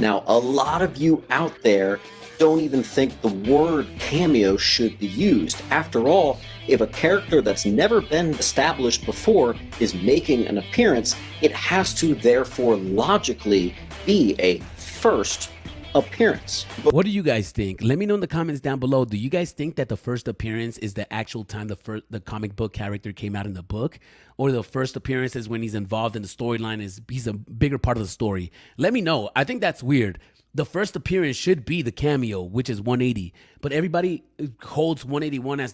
Now, a lot of you out there don't even think the word cameo should be used. After all, if a character that's never been established before is making an appearance, it has to therefore logically be a first appearance.
What do you guys think? Let me know in the comments down below. Do you guys think that the first appearance is the actual time the comic book character came out in the book? Or the first appearance is when he's involved in the storyline, he's a bigger part of the story? Let me know. I think that's weird. The first appearance should be the cameo, which is 180. But everybody holds 181 as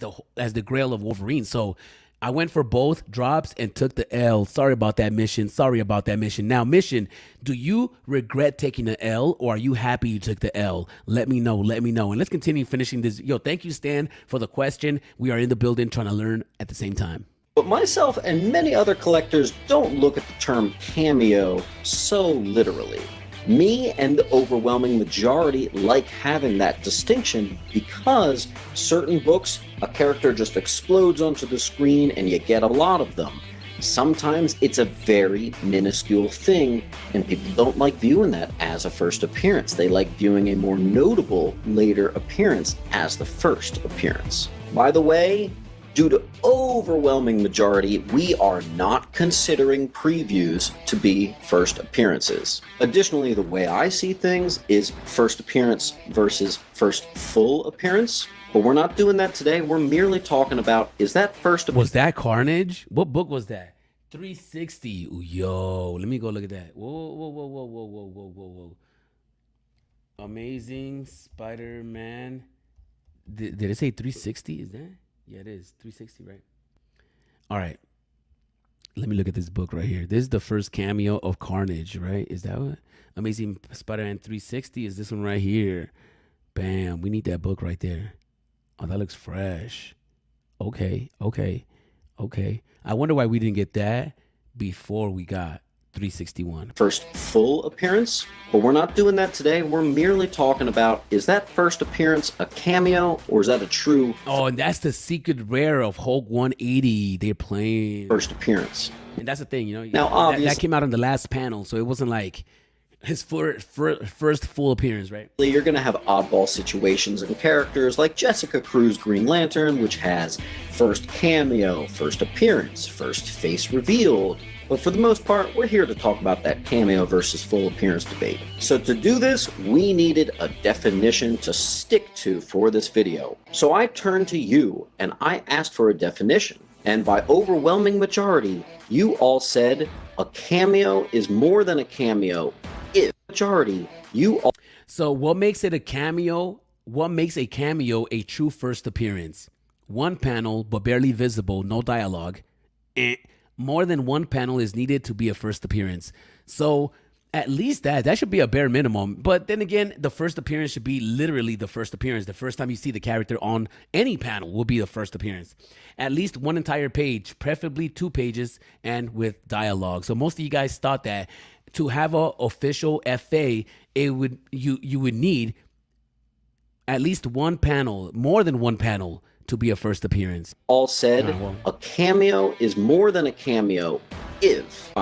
the grail of Wolverine. So I went for both drops and took the L. Sorry about that mission. Sorry about that mission. Now, mission, do you regret taking the L or are you happy you took the L? Let me know. Let me know. And let's continue finishing this. Yo, thank you, Stan, for the question. We are in the building trying to learn at the same time.
But myself and many other collectors don't look at the term cameo so literally. Me and the overwhelming majority like having that distinction because certain books, a character just explodes onto the screen and you get a lot of them. Sometimes it's a very minuscule thing, and people don't like viewing that as a first appearance. They like viewing a more notable later appearance as the first appearance. By the way, due to overwhelming majority, we are not considering previews to be first appearances. Additionally, the way I see things is first appearance versus first full appearance. But we're not doing that today. We're merely talking about, is that first
Was that Carnage? What book was that? 360. Ooh, yo, let me go look at that. Whoa, whoa, whoa, whoa, whoa, whoa, whoa, whoa, whoa. Amazing Spider-Man. Did it say 360? Is that? Yeah, it is 360, right? All right. Let me look at this book right here. This is the first cameo of Carnage, right? Is that what? Amazing Spider-Man 360 is this one right here. Bam. We need that book right there. Oh, that looks fresh. Okay. I wonder why we didn't get that before we got 361.
First full appearance, but we're not doing that today. We're merely talking about, is that first appearance a cameo or is that a true
Oh, and that's the secret rare of Hulk 180 they're playing.
first appearance?
And that's the thing, you know.
Now, obviously,
that came out on the last panel, so it wasn't like his first full appearance, right?
you're going to have oddball situations and characters like Jessica Cruz Green Lantern, which has first cameo, first appearance, first face revealed. But for the most part, we're here to talk about that cameo versus full appearance debate. So to do this, we needed a definition to stick to for this video. So I turned to you and I asked for a definition. And by overwhelming majority, you all said a cameo is more than a cameo if majority, you all.
So what makes it a cameo? What makes a cameo a true first appearance? One panel, but barely visible, no dialogue. More than one panel is needed to be a first appearance. So at least that should be a bare minimum. But then again, the first appearance should be literally the first appearance. The first time you see the character on any panel will be the first appearance. At least one entire page, preferably 2 pages and with dialogue. So most of you guys thought that to have an official FA, you would need at least one panel, more than one panel, to be a first appearance.
All said, a cameo is more than a cameo if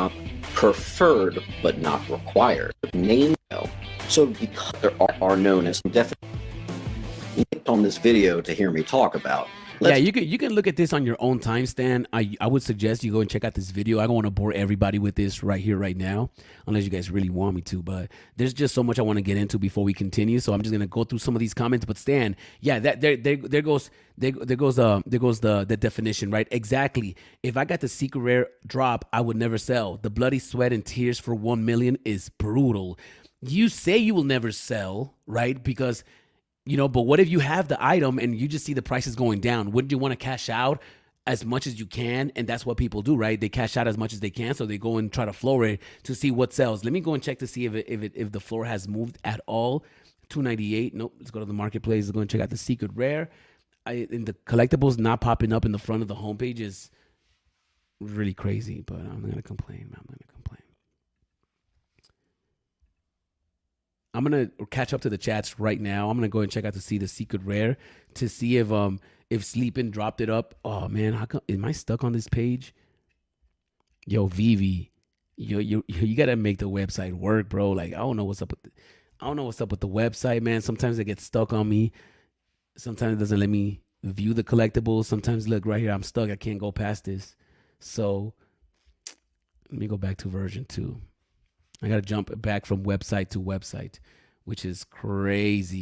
preferred but not required. Name so because there are known as definitely on this video to hear me talk about.
You can look at this on your own time, Stan. I would suggest you go and check out this video. I don't want to bore everybody with this right here, right now, unless you guys really want me to. But there's just so much I want to get into before we continue. So I'm just gonna go through some of these comments. But Stan, yeah, there goes the definition, right? Exactly. If I got the secret rare drop, I would never sell. The bloody sweat and tears for 1 million is brutal. You say you will never sell, right? Because but what if you have the item and you just see the prices going down? Wouldn't you want to cash out as much as you can? And that's what people do, right? They cash out as much as they can, so they go and try to floor it to see what sells. Let me go and check to see if the floor has moved at all. 298. Nope. Let's go to the marketplace. Let's go and check out the secret rare. In the collectibles not popping up in the front of the homepage is really crazy, but I'm not gonna complain. I'm gonna catch up to the chats right now. I'm gonna go and check out to see the secret rare to see if Sleepin dropped it up. Oh man, how come am I stuck on this page? Yo, Vivi, you gotta make the website work, bro. Like I don't know what's up with the website, man. Sometimes it gets stuck on me. Sometimes it doesn't let me view the collectibles. Sometimes look right here, I'm stuck. I can't go past this. So let me go back to version 2. I got to jump back from website to website, which is crazy.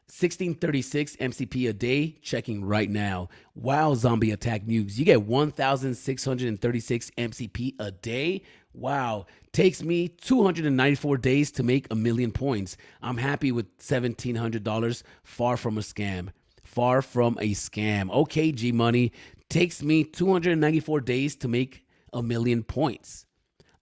1636 MCP a day, checking right now. Wow, zombie attack news. You get 1,636 MCP a day. Wow. Takes me 294 days to make 1 million points. I'm happy with $1,700. Far from a scam. Okay, G Money. Takes me 294 days to make a million points.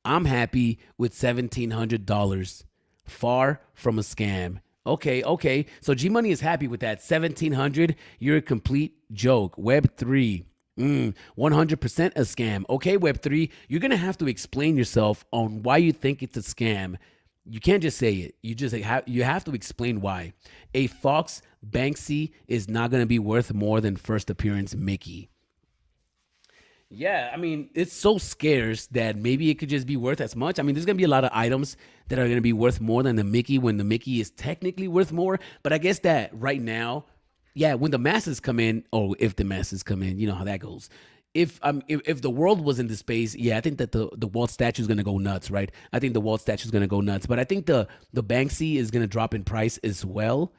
I'm happy with $1,700. Far from a scam. Okay. So G Money is happy with that. 1,700. You're a complete joke. Web3. 100% a scam. Okay, Web3. You're gonna have to explain yourself on why you think it's a scam. You can't just say it. You have to explain why. A Fox Banksy is not gonna be worth more than first appearance Mickey. Yeah, I mean, it's so scarce that maybe it could just be worth as much. I mean, there's going to be a lot of items that are going to be worth more than the Mickey when the Mickey is technically worth more. But I guess that right now, yeah, when the masses come in, or if the masses come in, you know how that goes. If the world was into space, yeah, I think that the Walt statue is going to go nuts, right? I think the Walt statue is going to go nuts. But I think the Banksy is going to drop in price as well.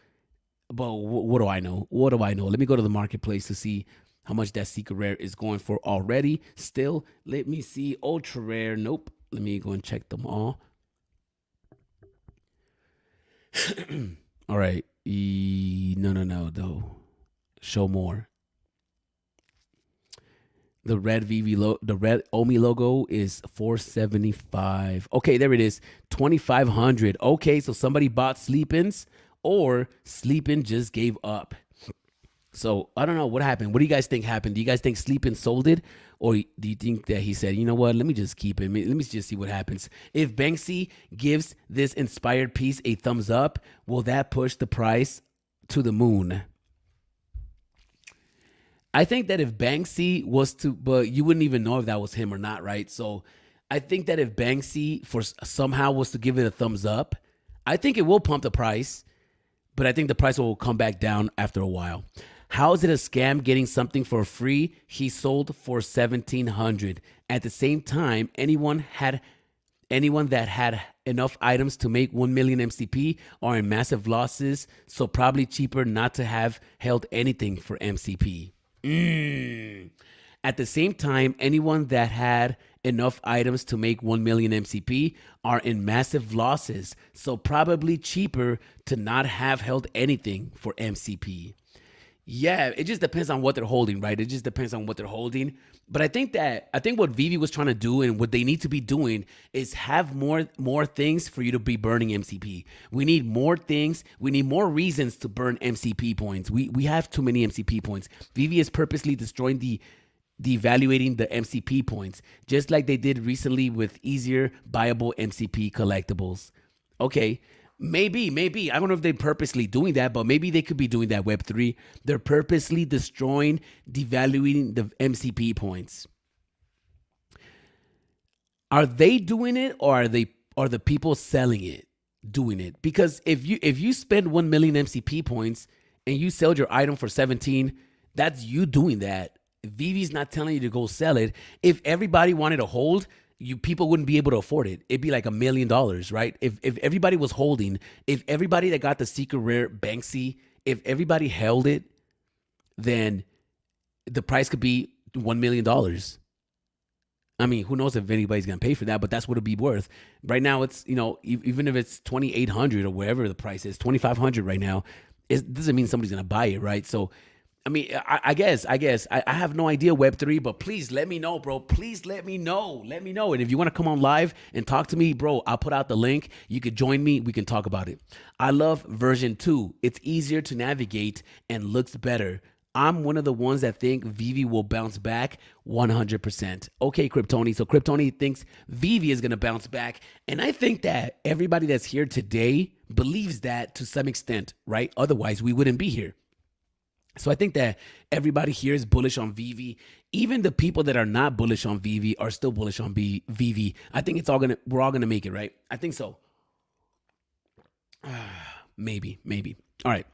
But what do I know? What do I know? Let me go to the marketplace to see how much that secret rare is going for already. Still, let me see. Ultra rare. Nope. Let me go and check them all. All right. No, though. Show more. The red the red Omi logo is $475. Okay, there it is. $2,500. Okay, so somebody bought Sleepins, or Sleepin just gave up. So I don't know what happened. What do you guys think happened? Do you guys think Sleepin sold it? Or do you think that he said, you know what, let me just keep it. Let me just see what happens. If Banksy gives this inspired piece a thumbs up, will that push the price to the moon? I think that if Banksy was to, but you wouldn't even know if that was him or not, right? So I think that if Banksy somehow was to give it a thumbs up, I think it will pump the price, but I think the price will come back down after a while. How is it a scam getting something for free? He sold for $1,700. At the same time, anyone that had enough items to make 1 million MCP are in massive losses, so probably cheaper not to have held anything for MCP. At the same time, anyone that had enough items to make 1 million MCP are in massive losses, so probably cheaper to not have held anything for MCP. Yeah, it just depends on what they're holding, right? It just depends on what they're holding. But I think what Vivi was trying to do and what they need to be doing is have more things for you to be burning MCP. We need more things. We need more reasons to burn MCP points. We have too many MCP points. Vivi is purposely destroying devaluating the MCP points, just like they did recently with easier buyable MCP collectibles. Okay. Maybe. I don't know if they're purposely doing that, but maybe they could be doing that, Web3. They're purposely destroying, devaluing the MCP points. Are they doing it, or are the people selling it doing it? Because if you spend 1 million MCP points and you sell your item for 17, that's you doing that. Vivi's not telling you to go sell it. If everybody wanted to hold, people wouldn't be able to afford it. It'd be like $1 million, right? If everybody was holding, if everybody that got the secret rare Banksy, if everybody held it, then the price could be $1 million. I mean, who knows if anybody's gonna pay for that, but that's what it'd be worth. Right now, it's, even if it's 2,800 or wherever the price is, 2,500 right now, it doesn't mean somebody's gonna buy it, right? So I mean, I guess I have no idea, Web3, but please let me know, bro. Please let me know. Let me know. And if you want to come on live and talk to me, bro, I'll put out the link. You could join me. We can talk about it. I love version 2. It's easier to navigate and looks better. I'm one of the ones that think Vivi will bounce back 100%. Okay, Kryptoni. So Kryptoni thinks Vivi is going to bounce back. And I think that everybody that's here today believes that to some extent, right? Otherwise, we wouldn't be here. So I think that everybody here is bullish on Vivi. Even the people that are not bullish on Vivi are still bullish on Vivi. I think we're all gonna make it, right? I think so. Maybe. All right.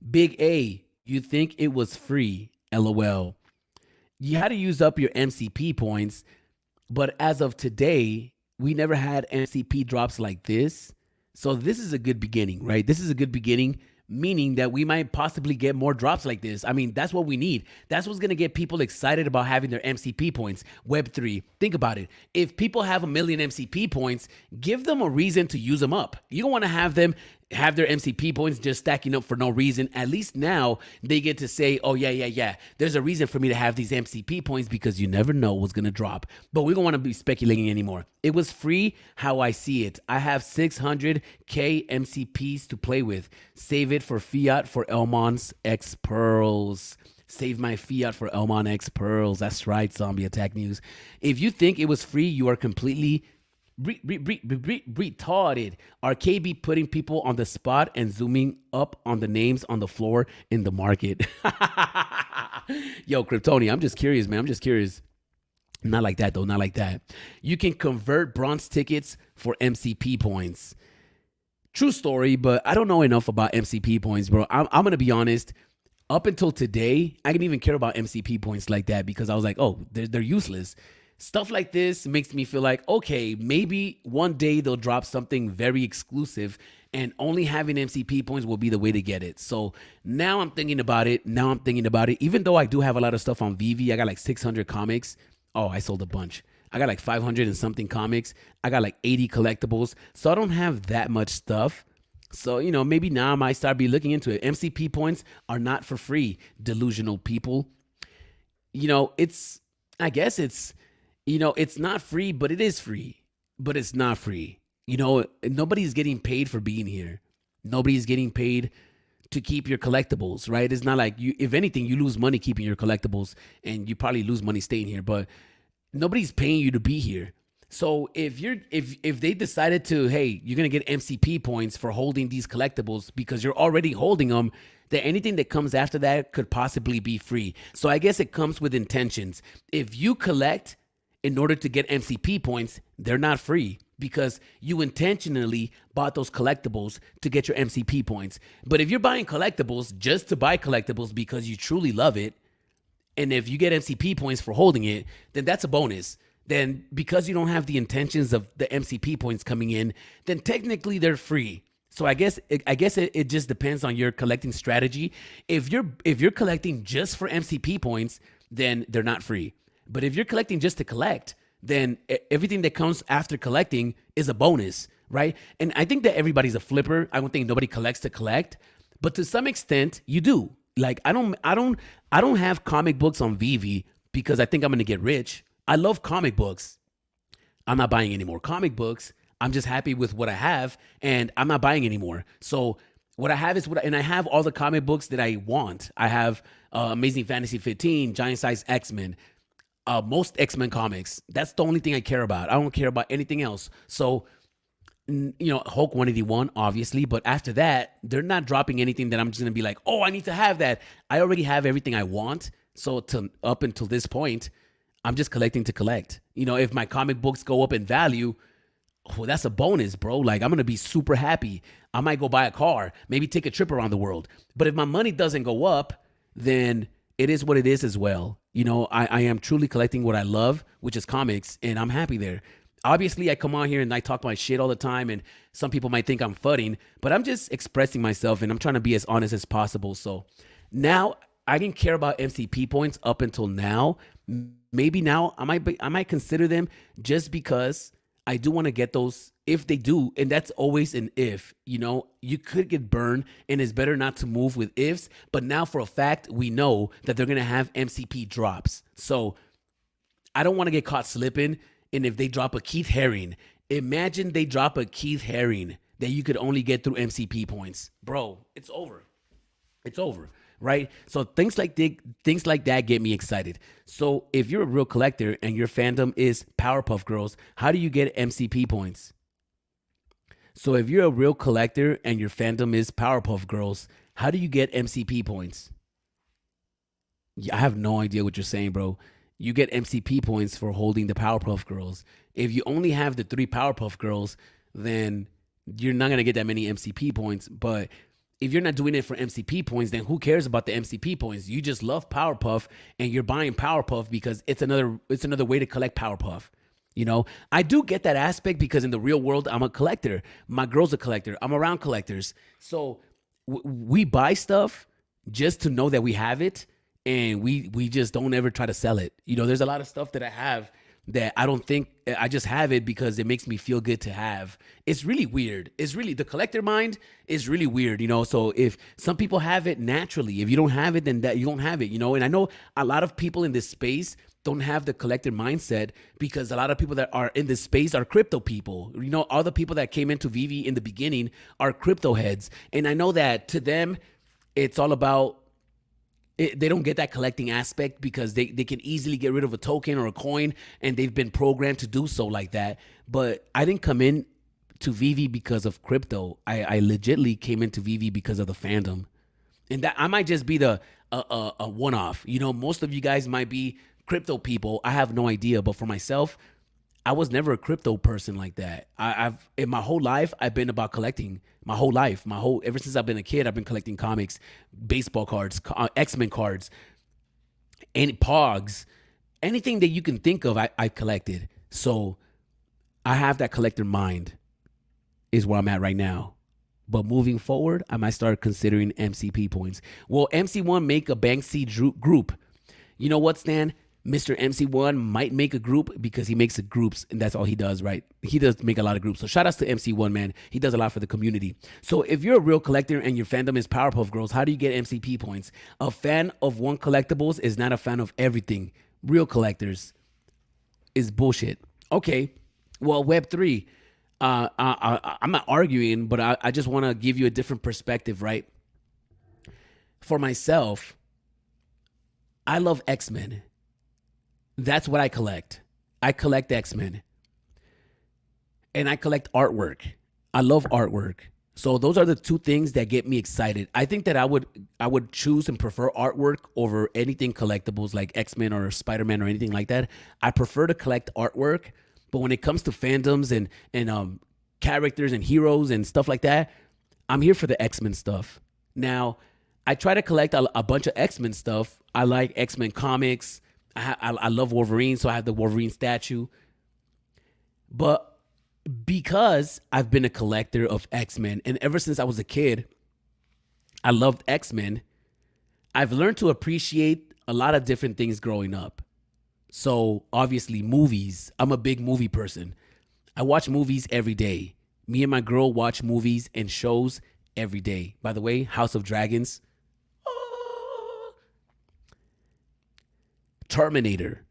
Big A, you think it was free? LOL. You had to use up your MCP points, but as of today, we never had MCP drops like this. So this is a good beginning, right? This is a good beginning, meaning that we might possibly get more drops like this. I mean, that's what we need. That's what's going to get people excited about having their MCP points. Web3, think about it. If people have 1 million MCP points, give them a reason to use them up. You don't want to have them have their MCP points just stacking up for no reason. At least now they get to say, oh, yeah. There's a reason for me to have these MCP points because you never know what's going to drop. But we don't want to be speculating anymore. It was free how I see it. I have 600K MCPs to play with. Save it for fiat for Elmon's X Pearls. Save my fiat for Elmon X Pearls. That's right, Zombie Attack News. If you think it was free, you are completely retarded. Arcade be putting people on the spot and zooming up on the names on the floor in the market. Yo, Kryptoni, I'm just curious, man. I'm just curious. Not like that, though. Not like that. You can convert bronze tickets for MCP points. True story, but I don't know enough about MCP points, bro. I'm going to be honest. Up until today, I didn't even care about MCP points like that because I was like, oh, they're useless. Stuff like this makes me feel like, okay, maybe one day they'll drop something very exclusive and only having MCP points will be the way to get it. So now I'm thinking about it. Even though I do have a lot of stuff on VV, I got like 600 comics. Oh, I sold a bunch. I got like 500 and something comics. I got like 80 collectibles. So I don't have that much stuff. So, maybe now I might start be looking into it. MCP points are not for free, delusional people. I guess it's not free, but it is free. But it's not free. Nobody's getting paid for being here. Nobody's getting paid to keep your collectibles, right? It's not like if anything, you lose money keeping your collectibles and you probably lose money staying here, but nobody's paying you to be here. So if they decided to, hey, you're going to get MCP points for holding these collectibles because you're already holding them, then anything that comes after that could possibly be free. So I guess it comes with intentions. If you collect in order to get MCP points, they're not free because you intentionally bought those collectibles to get your MCP points. But if you're buying collectibles just to buy collectibles because you truly love it, and if you get MCP points for holding it, then that's a bonus. Then because you don't have the intentions of the MCP points coming in, then technically they're free. So I guess it just depends on your collecting strategy. If you're collecting just for MCP points, then they're not free. But if you're collecting just to collect, then everything that comes after collecting is a bonus, right? And I think that everybody's a flipper. I don't think nobody collects to collect, but to some extent you do. Like I don't have comic books on VV because I think I'm going to get rich. I love comic books. I'm not buying any more comic books. I'm just happy with what I have and I'm not buying anymore. So what I have is and I have all the comic books that I want. I have Amazing Fantasy 15, Giant Size X-Men, most X-Men comics. That's the only thing I care about. I don't care about anything else. So, Hulk 181, obviously. But after that, they're not dropping anything that I'm just going to be like, oh, I need to have that. I already have everything I want. So up until this point, I'm just collecting to collect. If my comic books go up in value, well, that's a bonus, bro. Like, I'm going to be super happy. I might go buy a car, maybe take a trip around the world. But if my money doesn't go up, then it is what it is as well. I am truly collecting what I love, which is comics, and I'm happy there. Obviously, I come on here and I talk my shit all the time, and some people might think I'm fudding, but I'm just expressing myself, and I'm trying to be as honest as possible. So now I didn't care about MCP points up until now. Maybe now I might consider them just because I do want to get those if they do. And that's always an if, you could get burned and it's better not to move with ifs. But now for a fact, we know that they're going to have MCP drops. So I don't want to get caught slipping. And if they drop a Keith Haring, imagine they drop a Keith Haring that you could only get through MCP points. Bro, it's over. It's over. Right? So things like that get me excited. So if you're a real collector and your fandom is Powerpuff Girls, how do you get MCP points? So if you're a real collector and your fandom is Powerpuff Girls, how do you get MCP points? Yeah, I have no idea what you're saying, bro. You get MCP points for holding the Powerpuff Girls. If you only have the 3 Powerpuff Girls, then you're not going to get that many MCP points. But if you're not doing it for MCP points, then who cares about the MCP points? You just love Powerpuff and you're buying Powerpuff because it's another way to collect Powerpuff. I do get that aspect because in the real world, I'm a collector. My girl's a collector. I'm around collectors. So we buy stuff just to know that we have it, and we just don't ever try to sell it. There's a lot of stuff that I have that I don't think I just have it because it makes me feel good to have. It's really weird. It's really the collector mind is really weird, you know. So if some people have it naturally, if you don't have it, then that you don't have it, you know. And I know a lot of people in this space don't have the collector mindset because a lot of people that are in this space are crypto people. You know, all the people that came into VV in the beginning are crypto heads. And I know that to them, it's all about they don't get that collecting aspect because they can easily get rid of a token or a coin and they've been programmed to do so like that. But I didn't come in to VV because of crypto. I legitly came into VV because of the fandom. And that I might just be the a one-off. You know, most of you guys might be crypto people. I have no idea. But for myself, I was never a crypto person like that. I've in my whole life, I've been about collecting. My whole life, ever since I've been a kid, I've been collecting comics, baseball cards, X-Men cards, and Pogs, anything that you can think of, I collected. So I have that collector mind, is where I'm at right now. But moving forward, I might start considering MCP points. Will MC1 make a Banksy group? You know what, Stan? Mr. MC1 might make a group because he makes the groups and that's all he does, right? He does make a lot of groups. So shout outs to MC1, man. He does a lot for the community. So if you're a real collector and your fandom is Powerpuff Girls, how do you get MCP points? A fan of one collectibles is not a fan of everything. Real collectors is bullshit. Okay, well, Web3, I'm not arguing, but I just want to give you a different perspective, right? For myself, I love X-Men. That's what I collect. I collect X-Men. And I collect artwork. I love artwork. So those are the two things that get me excited. I think that I would choose and prefer artwork over anything collectibles like X-Men or Spider-Man or anything like that. I prefer to collect artwork. But when it comes to fandoms and characters and heroes and stuff like that, I'm here for the X-Men stuff. Now, I try to collect a bunch of X-Men stuff. I like X-Men comics. I love Wolverine, so I have the Wolverine statue. But because I've been a collector of X-Men, and ever since I was a kid, I loved X-Men, I've learned to appreciate a lot of different things growing up. So obviously movies, I'm a big movie person. I watch movies every day. Me and my girl watch movies and shows every day. By the way, House of Dragons, Terminator,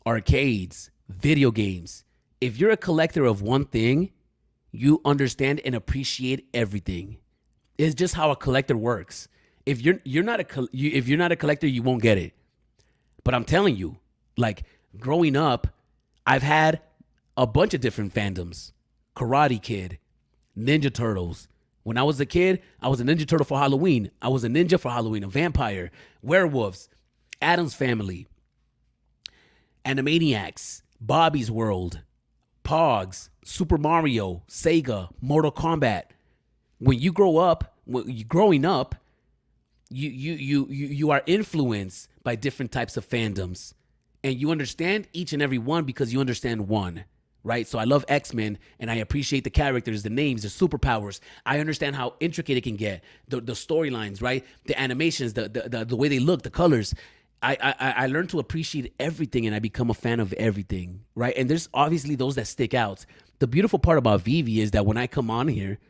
arcades, video games. If you're a collector of one thing, you understand and appreciate everything. It's just how a collector works. If you're not a collector, you won't get it. But I'm telling you, like growing up, I've had a bunch of different fandoms. Karate Kid, Ninja Turtles. When I was a kid, I was a Ninja Turtle for Halloween. I was a ninja for Halloween, a vampire, werewolves, Addams Family, Animaniacs, Bobby's World, Pogs, Super Mario, Sega, Mortal Kombat. When you grow up, growing up, you are influenced by different types of fandoms, and you understand each and every one because you understand one. Right? So I love X-Men and I appreciate the characters, the names, the superpowers. I understand how intricate it can get, the storylines, right? The animations, the way they look, the colors. I learned to appreciate everything and I become a fan of everything, right? And there's obviously those that stick out. The beautiful part about VV is that when I come on here,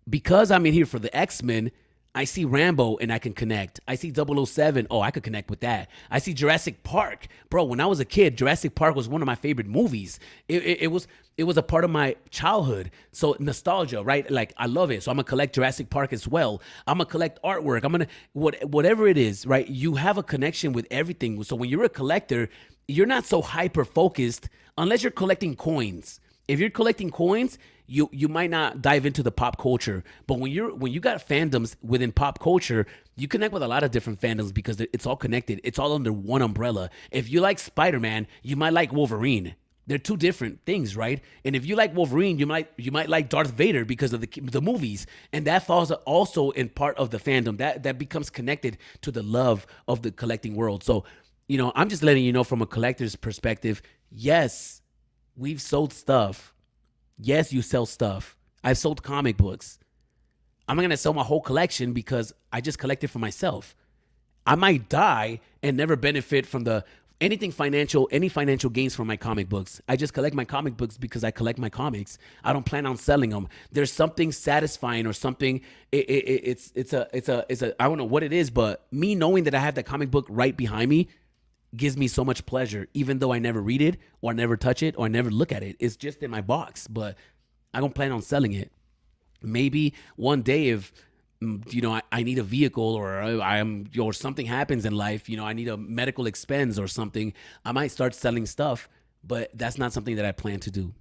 because I'm in here for the X-Men, I see Rambo and I can connect. I see 007. Oh, I could connect with that. I see Jurassic Park. Bro, when I was a kid, Jurassic Park was one of my favorite movies. It was a part of my childhood. So nostalgia, right? Like I love it. So I'm going to collect Jurassic Park as well. I'm going to collect artwork. I'm going to, whatever it is, right? You have a connection with everything. So when you're a collector, you're not so hyper focused unless you're collecting coins. If you're collecting coins, you might not dive into the pop culture. But when you got fandoms within pop culture, you connect with a lot of different fandoms because it's all connected. It's all under one umbrella. If you like Spider-Man, you might like Wolverine. They're two different things, right? And if you like Wolverine, you might like Darth Vader because of the movies. And that falls also in part of the fandom. That becomes connected to the love of the collecting world. So, I'm just letting you know from a collector's perspective, yes, we've sold stuff. Yes, you sell stuff. I've sold comic books. I'm not going to sell my whole collection because I just collect it for myself. I might die and never benefit from the anything financial, any financial gains from my comic books. I just collect my comic books because I collect my comics. I don't plan on selling them. There's something satisfying or something. It's a I don't know what it is, but me knowing that I have that comic book right behind me gives me so much pleasure, even though I never read it or never touch it or I never look at it. It's just in my box, but I don't plan on selling it. Maybe one day if I need a vehicle or or something happens in life, I need a medical expense or something, I might start selling stuff, but that's not something that I plan to do.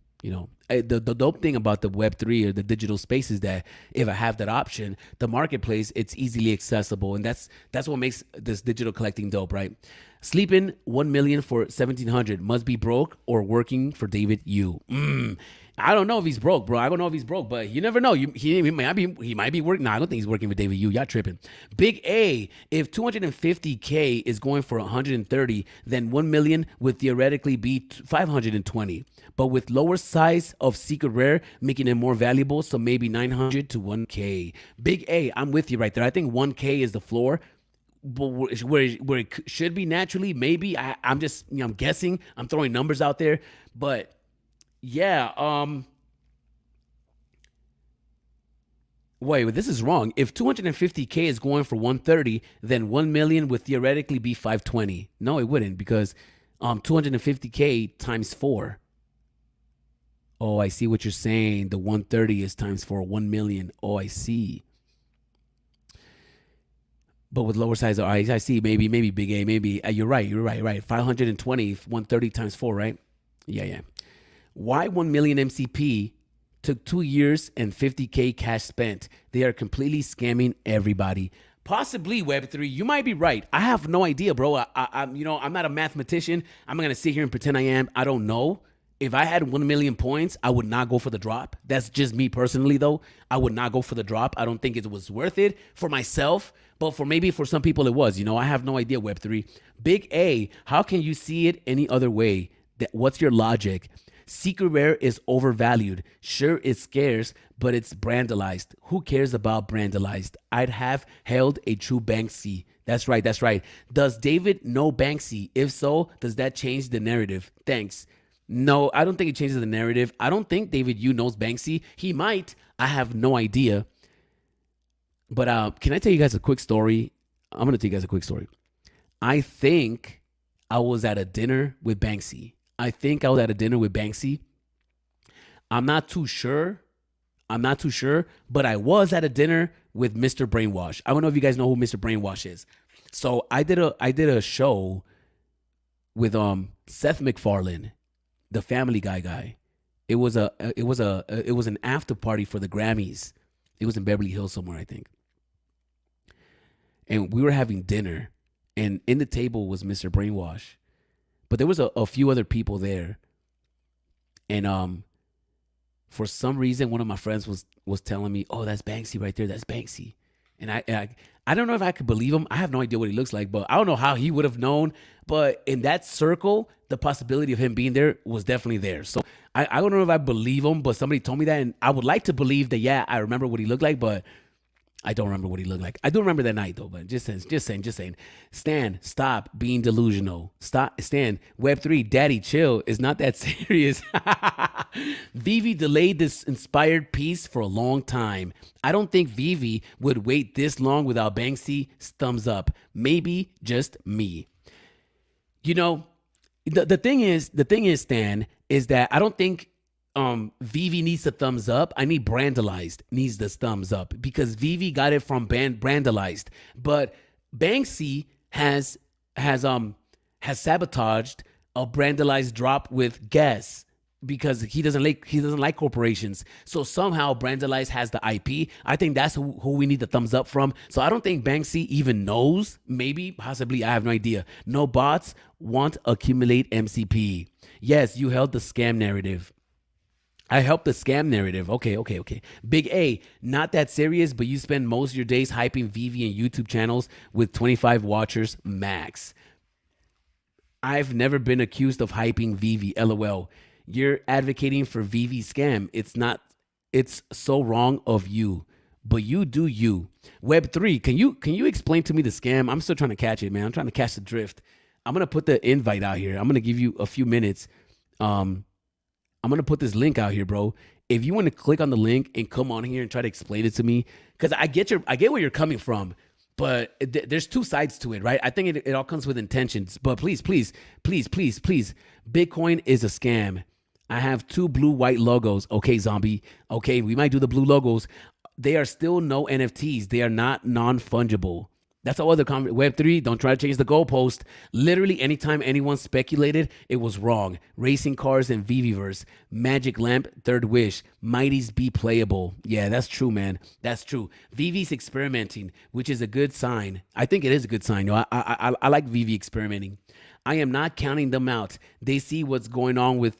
The dope thing about the Web3 or the digital space is that if I have that option, the marketplace, it's easily accessible. And that's what makes this digital collecting dope, right? Sleeping 1 million for 1,700 must be broke or working for David Yu. I don't know if he's broke, bro. I don't know if he's broke, but you never know. He might be working. No, I don't think he's working with David Yu. Y'all tripping. Big A, if 250K is going for 130, then 1 million would theoretically be 520. But with lower size of secret rare, making it more valuable, so maybe 900 to 1K. Big A, I'm with you right there. I think 1K is the floor. But where it should be naturally, maybe. I'm just, I'm guessing. I'm throwing numbers out there. But yeah, wait, this is wrong. If 250K is going for 130, then 1 million would theoretically be 520. No, it wouldn't, because 250K times 4. Oh, I see what you're saying. The 130 is times 4, 1 million. Oh, I see. But with lower size, I see. Maybe big A, maybe. You're right. 520, 130 times 4, right? Yeah. Why 1 million MCP took 2 years and 50K cash spent? They are completely scamming everybody. Possibly Web3. You might be right. I have no idea, bro. I'm not a mathematician. I'm not going to sit here and pretend I am. I don't know. If I had 1 million points, I would not go for the drop. That's just me personally, though. I would not go for the drop. I don't think it was worth it for myself, but for some people it was. I have no idea, Web3. Big A, how can you see it any other way? What's your logic? Secret rare is overvalued. Sure, it's scarce, but it's brandalized. Who cares about brandalized? I'd have held a true Banksy. That's right. Does David know Banksy? If so, does that change the narrative? Thanks. No, I don't think it changes the narrative. I don't think David Yu knows Banksy. He might. I have no idea. But can I tell you guys a quick story? I'm going to tell you guys a quick story. I think I was at a dinner with Banksy. I'm not too sure, but I was at a dinner with Mr. Brainwash. I don't know if you guys know who Mr. Brainwash is. So I did a show with Seth MacFarlane, the Family guy. It was an after party for the Grammys. It was in Beverly Hills somewhere, I think. And we were having dinner, and in the table was Mr. Brainwash, but there was a few other people there. And for some reason, one of my friends was telling me, "Oh, that's Banksy right there. That's Banksy." And I don't know if I could believe him. I have no idea what he looks like, but I don't know how he would have known. But in that circle, the possibility of him being there was definitely there. So I don't know if I believe him, but somebody told me that, and I would like to believe that. Yeah, I remember what he looked like, but I don't remember what he looked like. I do remember that night though, but just saying. Stan, stop being delusional. Stan, Web3, daddy, chill. It's not that serious. Vivi delayed this inspired piece for a long time. I don't think Vivi would wait this long without Banksy. Thumbs up. Maybe just me. The thing is, Stan, is that I don't think Vivi needs a thumbs up. I need Brandalized needs this thumbs up, because Vivi got it from Brandalized, but Banksy has sabotaged a Brandalized drop with Guess, because he doesn't like corporations. So somehow Brandalized has the IP. I think that's who we need the thumbs up from. So I don't think Banksy even knows. Maybe, possibly, I have no idea. No bots want accumulate MCP. Yes, you held the scam narrative. I helped the scam narrative. Okay. Big A, not that serious, but you spend most of your days hyping Vivi and YouTube channels with 25 watchers max. I've never been accused of hyping Vivi. LOL. You're advocating for Vivi scam. It's so wrong of you, but you do you. Web3, can you explain to me the scam? I'm still trying to catch it, man. I'm trying to catch the drift. I'm gonna put the invite out here. I'm gonna give you a few minutes. Um, I'm gonna put this link out here, bro. If you want to click on the link and come on here and try to explain it to me, because I get where you're coming from, but there's two sides to it, right? I think it all comes with intentions. But please, please, please, please, please, Bitcoin is a scam. I have two blue white logos. Okay, zombie. Okay, we might do the blue logos. They are still no NFTs. They are not non-fungible. That's all other Web3. Don't try to change the goalpost. Literally, anytime anyone speculated, it was wrong. Racing cars and VeveVerse, Magic Lamp, Third Wish, Mighty's be playable. Yeah, that's true, man. That's true. Vivi's experimenting, which is a good sign. I think it is a good sign. I like Vivi experimenting. I am not counting them out. They see what's going on with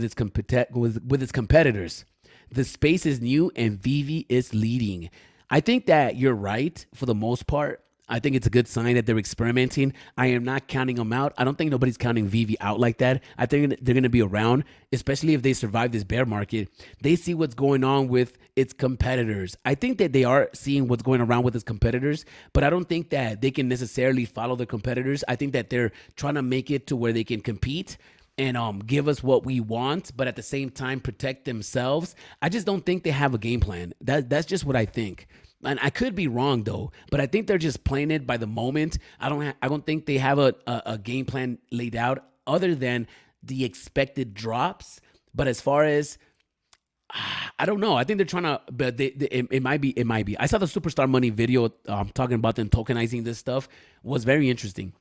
its competitors. The space is new and Vivi is leading. I think that you're right for the most part. I think it's a good sign that they're experimenting. I am not counting them out. I don't think nobody's counting Vivi out like that. I think they're going to be around, especially if they survive this bear market. They see what's going on with its competitors. I think that they are seeing what's going around with its competitors, but I don't think that they can necessarily follow their competitors. I think that they're trying to make it to where they can compete and give us what we want, but at the same time protect themselves. I just don't think they have a game plan. That's just what I think. And I could be wrong though, but I think they're just playing it by the moment. I don't think they have a game plan laid out other than the expected drops. But as far as I don't know. I think they're trying to, but it might be. It might be. I saw the Superstar Money video talking about them tokenizing this stuff. Was very interesting.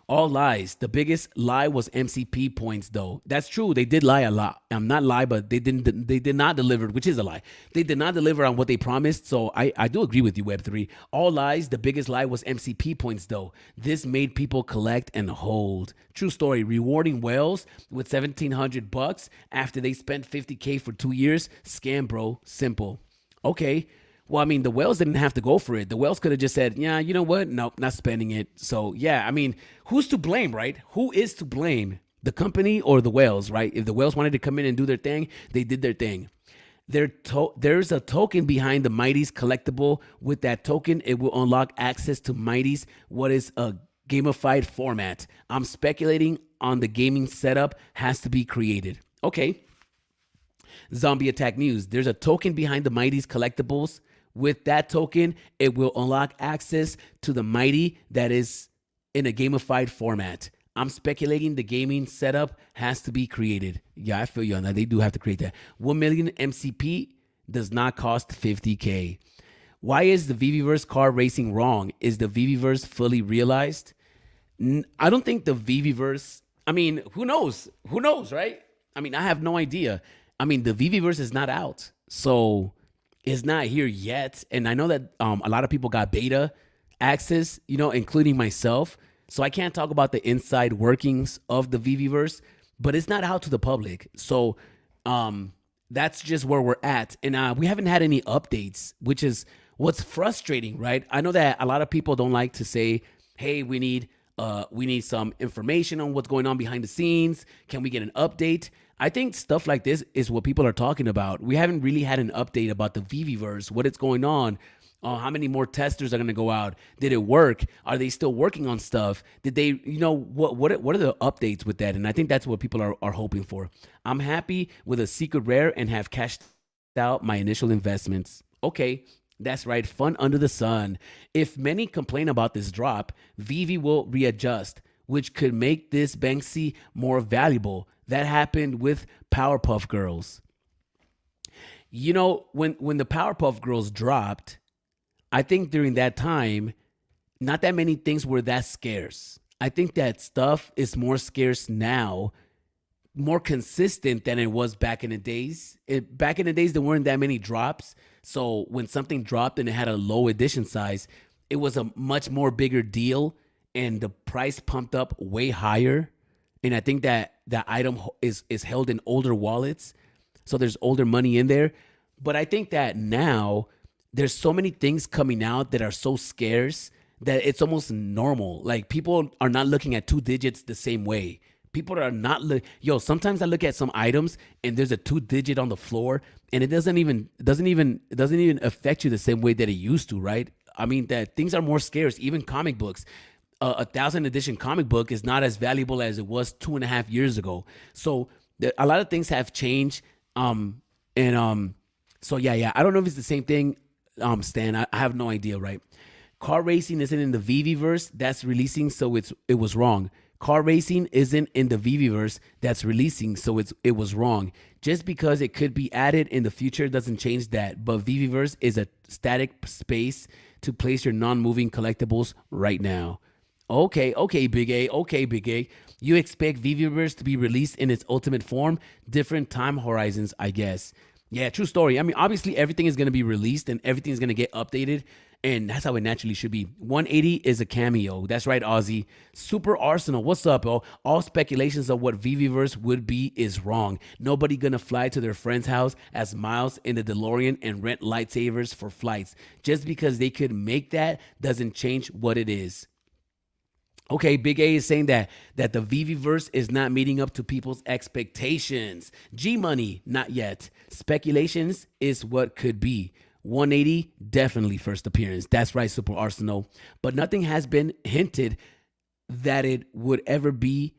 All lies. The biggest lie was MCP points, though. That's true. They did lie a lot. I'm not lie, but they didn't. They did not deliver, which is a lie. They did not deliver on what they promised. So I do agree with you, Web3. All lies. The biggest lie was MCP points, though. This made people collect and hold. True story. Rewarding whales with $1,700 after they spent $50K for 2 years. Scam, bro. Simple. Okay. Well, I mean, the whales didn't have to go for it. The whales could have just said, yeah, you know what? Nope, not spending it. So, yeah, I mean, who's to blame, right? Who is to blame? The company or the whales, right? If the whales wanted to come in and do their thing, they did their thing. There's a token behind the Mighty's collectible. With that token, it will unlock access to Mighty's, what is a gamified format. I'm speculating on the gaming setup has to be created. Okay. Zombie Attack News. There's a token behind the Mighty's collectibles. With that token, it will unlock access to the Mighty that is in a gamified format. I'm speculating the gaming setup has to be created. Yeah, I feel you on that. They do have to create that. 1 million MCP does not cost $50K. Why is the VeveVerse car racing wrong? Is the VeveVerse fully realized? I don't think the VeveVerse, I mean, who knows? Who knows, right? I mean, I have no idea. I mean, the VeveVerse is not out. So it's not here yet. And I know that a lot of people got beta access, you know, including myself. So I can't talk about the inside workings of the VeveVerse, but it's not out to the public. So that's just where we're at. And we haven't had any updates, which is what's frustrating, right? I know that a lot of people don't like to say, hey, we need some information on what's going on behind the scenes. Can we get an update? I think stuff like this is what people are talking about. We haven't really had an update about the VeveVerse, what is going on. How many more testers are going to go out? Did it work? Are they still working on stuff? Did they, you know, what are the updates with that? And I think that's what people are hoping for. I'm happy with a secret rare and have cashed out my initial investments. Okay. That's right. Fun under the sun. If many complain about this drop, Vivi will readjust, which could make this Banksy more valuable. That happened with Powerpuff Girls. You know, when the Powerpuff Girls dropped, I think during that time, not that many things were that scarce. I think that stuff is more scarce now, more consistent than it was back in the days. Back in the days, there weren't that many drops. So when something dropped and it had a low edition size, it was a much more bigger deal and the price pumped up way higher. And I think that that item is held in older wallets. So there's older money in there. But I think that now there's so many things coming out that are so scarce that it's almost normal. Like people are not looking at 2 digits the same way. People are not sometimes I look at some items and there's a 2-digit on the floor and it doesn't even affect you the same way that it used to, right? I mean that things are more scarce, even comic books. a 1,000 edition comic book is not as valuable as it was 2.5 years ago. So a lot of things have changed. And so yeah, I don't know if it's the same thing, Stan. I have no idea, right? Car racing isn't in the VeveVerse that's releasing, so it was wrong. Car racing isn't in the VeveVerse that's releasing, so it was wrong. Just because it could be added in the future doesn't change that. But VeveVerse is a static space to place your non-moving collectibles right now. Okay, Big A. Okay, Big A. You expect VeveVerse to be released in its ultimate form? Different time horizons, I guess. Yeah, true story. I mean, obviously, everything is going to be released and everything is going to get updated. And that's how it naturally should be. 180 is a cameo. That's right, Ozzy. Super Arsenal, what's up, yo? All speculations of what VeveVerse would be is wrong. Nobody gonna fly to their friend's house as Miles in the DeLorean and rent lightsabers for flights. Just because they could make that doesn't change what it is. Okay, Big A is saying that the VeveVerse is not meeting up to people's expectations. G Money, not yet. Speculations is what could be. 180, definitely first appearance. That's right, Super Arsenal. But nothing has been hinted that it would ever be,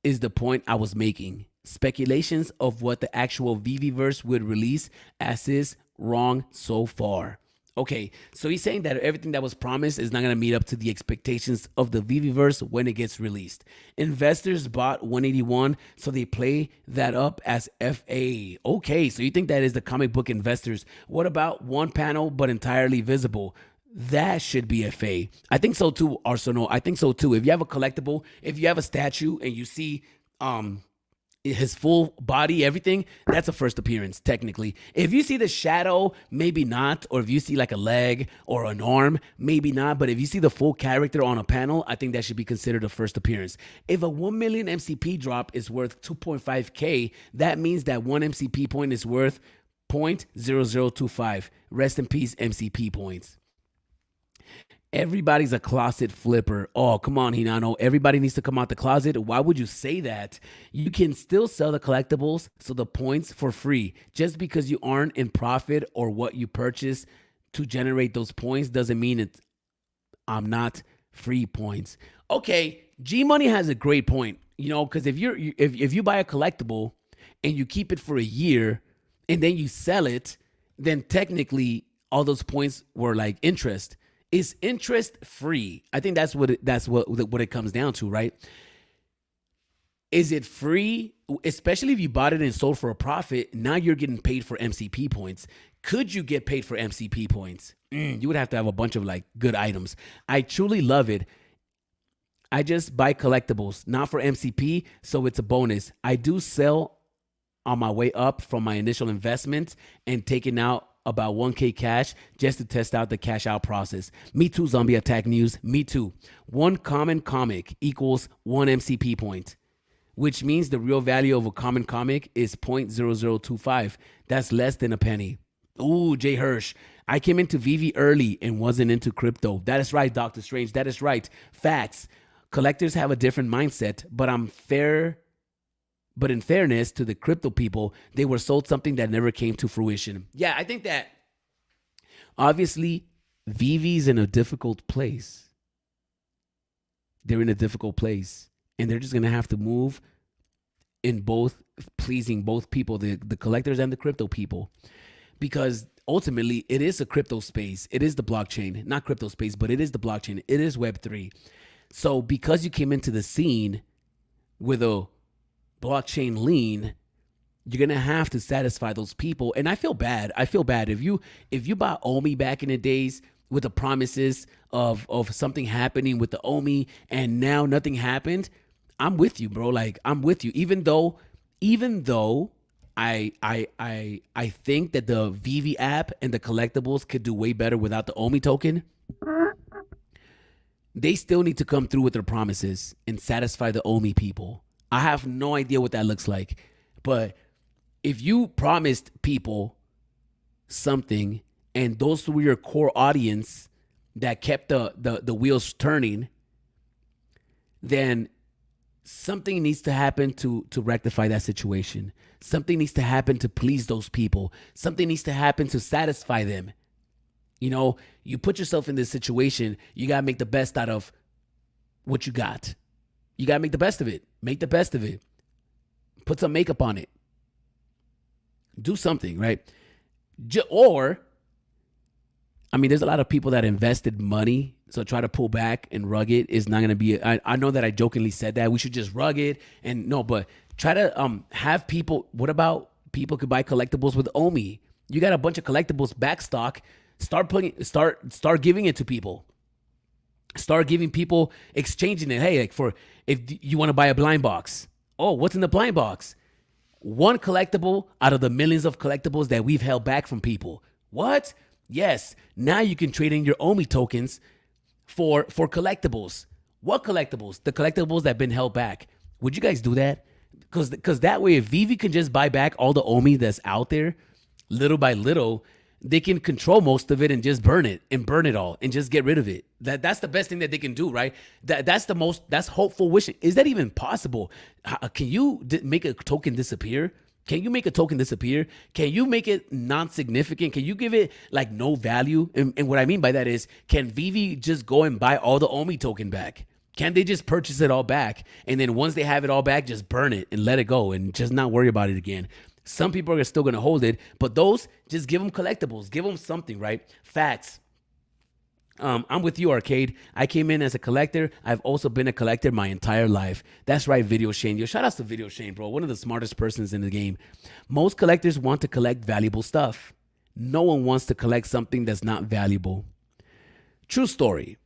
is the point I was making. Speculations of what the actual VeveVerse would release as is wrong so far. Okay, so he's saying that everything that was promised is not going to meet up to the expectations of the VeveVerse when it gets released. Investors bought 181, so they play that up as FA. Okay, so you think that is the comic book investors. What about one panel but entirely visible? That should be FA. I think so too, Arsenal. I think so too. If you have a collectible, if you have a statue and you see his full body, everything, that's a first appearance, technically. If you see the shadow, maybe not. Or if you see like a leg or an arm, maybe not. But if you see the full character on a panel, I think that should be considered a first appearance. If a 1 million MCP drop is worth 2.5K, that means that one MCP point is worth 0.0025. Rest in peace, MCP points. Everybody's a closet flipper. Oh, come on, Hinano. Everybody needs to come out the closet. Why would you say that? You can still sell the collectibles, so the points for free. Just because you aren't in profit or what you purchase to generate those points doesn't mean it's not free points. Okay, G Money has a great point. You know, because if you buy a collectible and you keep it for a year and then you sell it, then technically all those points were like interest. Is interest free? I think that's what it comes down to, right? Is it free? Especially if you bought it and sold for a profit, now you're getting paid for MCP points. Could you get paid for MCP points? You would have to have a bunch of like good items. I truly love it. I just buy collectibles, not for MCP, so it's a bonus. I do sell on my way up from my initial investment and taking out about 1K cash just to test out the cash out process. Me too, Zombie Attack News. Me too. One common comic equals one MCP point, which means the real value of a common comic is 0.0025. That's less than a penny. Ooh, Jay Hirsch. I came into VV early and wasn't into crypto. That is right, Dr. Strange. That is right. Facts. Collectors have a different mindset, but in fairness to the crypto people, they were sold something that never came to fruition. Yeah, I think that obviously VV's in a difficult place. They're in a difficult place. And they're just going to have to move in both, pleasing both people, the collectors and the crypto people. Because ultimately, it is a crypto space. It is the blockchain. Not crypto space, but it is the blockchain. It is Web3. So because you came into the scene with a blockchain lean, you're gonna have to satisfy those people. And I feel bad. If you bought OMI back in the days with the promises of something happening with the OMI and now nothing happened, I'm with you, bro. Like I'm with you. Even though I think that the VV app and the collectibles could do way better without the OMI token. They still need to come through with their promises and satisfy the OMI people. I have no idea what that looks like. But if you promised people something and those were your core audience that kept the wheels turning, then something needs to happen to rectify that situation. Something needs to happen to please those people. Something needs to happen to satisfy them. You know, you put yourself in this situation, you got to make the best out of what you got. You got to make the best of it. Make the best of it. Put some makeup on it. Do something, right? Or, I mean, there's a lot of people that invested money. So try to pull back and rug it is not going to be. I know that I jokingly said that we should just rug it and no, but try to have people. What about people could buy collectibles with Omi? You got a bunch of collectibles back stock. Start giving it to people. Start giving people, exchanging it. Hey, like for if you want to buy a blind box. Oh, what's in the blind box? One collectible out of the millions of collectibles that we've held back from people. What? Yes. Now you can trade in your Omi tokens for collectibles. What collectibles? The collectibles that have been held back. Would you guys do that? Because that way, if Vivi can just buy back all the Omi that's out there, little by little, they can control most of it and just burn it all and just get rid of it. That's the best thing that they can do, right? That's hopeful wishing. Is that even possible? Can you make a token disappear? Can you make a token disappear? Can you make it non-significant? Can you give it like no value? And what I mean by that is, can Vivi just go and buy all the Omi token back? Can they just purchase it all back? And then once they have it all back, just burn it and let it go and just not worry about it again. Some people are still going to hold it, but those, just give them collectibles. Give them something, right? Facts. I'm with you, Arcade. I came in as a collector. I've also been a collector my entire life. That's right, Video Shane. Yo, shout out to Video Shane, bro. One of the smartest persons in the game. Most collectors want to collect valuable stuff. No one wants to collect something that's not valuable. True story.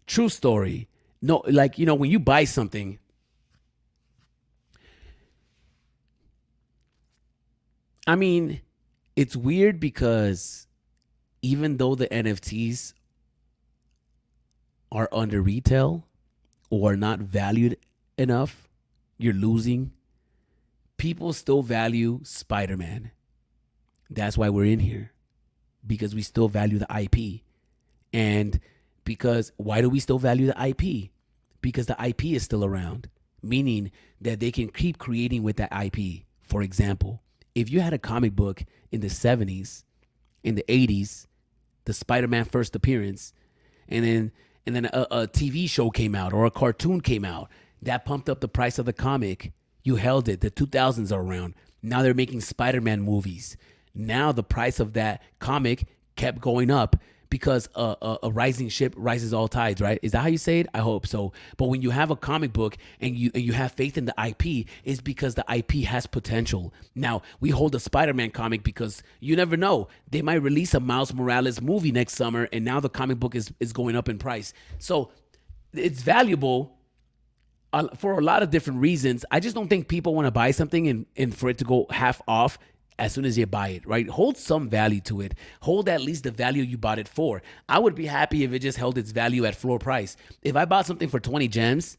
True story. No, like, you know, when you buy something, I mean, it's weird because even though the NFTs are under retail or not valued enough, you're losing. People still value Spider-Man. That's why we're in here, because we still value the IP. And because why do we still value the IP? Because the IP is still around, meaning that they can keep creating with that IP. For example, if you had a comic book in the 70s, in the 80s, the Spider-Man first appearance, and then a TV show came out or a cartoon came out, that pumped up the price of the comic. You held it. The 2000s are around. Now they're making Spider-Man movies. Now the price of that comic kept going up because a rising ship rises all tides, right? Is that how you say it? I hope so. But when you have a comic book and you have faith in the IP, it's because the IP has potential. Now, we hold a Spider-Man comic because you never know. They might release a Miles Morales movie next summer, and now the comic book is going up in price. So it's valuable for a lot of different reasons. I just don't think people want to buy something and for it to go half off as soon as you buy it, right? Hold some value to it. Hold at least the value you bought it for. I would be happy if it just held its value at floor price. If I bought something for 20 gems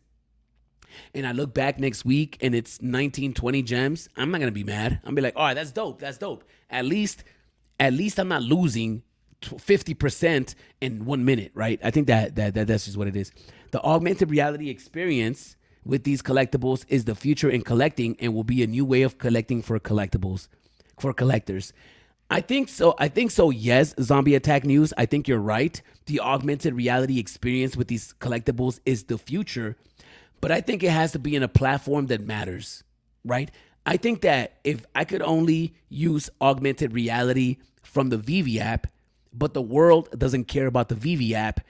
and I look back next week and it's 19, 20 gems, I'm not going to be mad. I'm going to be like, all right, that's dope. That's dope. At least I'm not losing 50% in 1 minute, right? I think that's just what it is. The augmented reality experience with these collectibles is the future in collecting and will be a new way of collecting for collectibles. For collectors, I think so. Yes, Zombie Attack News. I think you're right. The augmented reality experience with these collectibles is the future, but I think it has to be in a platform that matters, right? I think that if I could only use augmented reality from the Vivi app, but the world doesn't care about the Vivi app,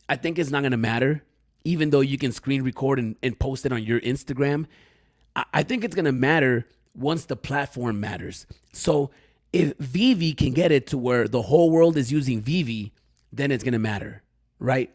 I think it's not going to matter, even though you can screen record and post it on your Instagram. I think it's going to matter once the platform matters. So if Vivi can get it to where the whole world is using Vivi, then it's going to matter, right?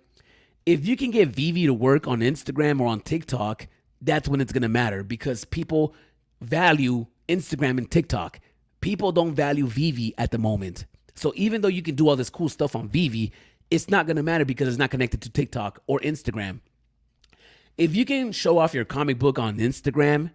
If you can get Vivi to work on Instagram or on TikTok, that's when it's going to matter, because people value Instagram and TikTok. People don't value Vivi at the moment. So even though you can do all this cool stuff on Vivi, it's not going to matter because it's not connected to TikTok or Instagram. If you can show off your comic book on Instagram,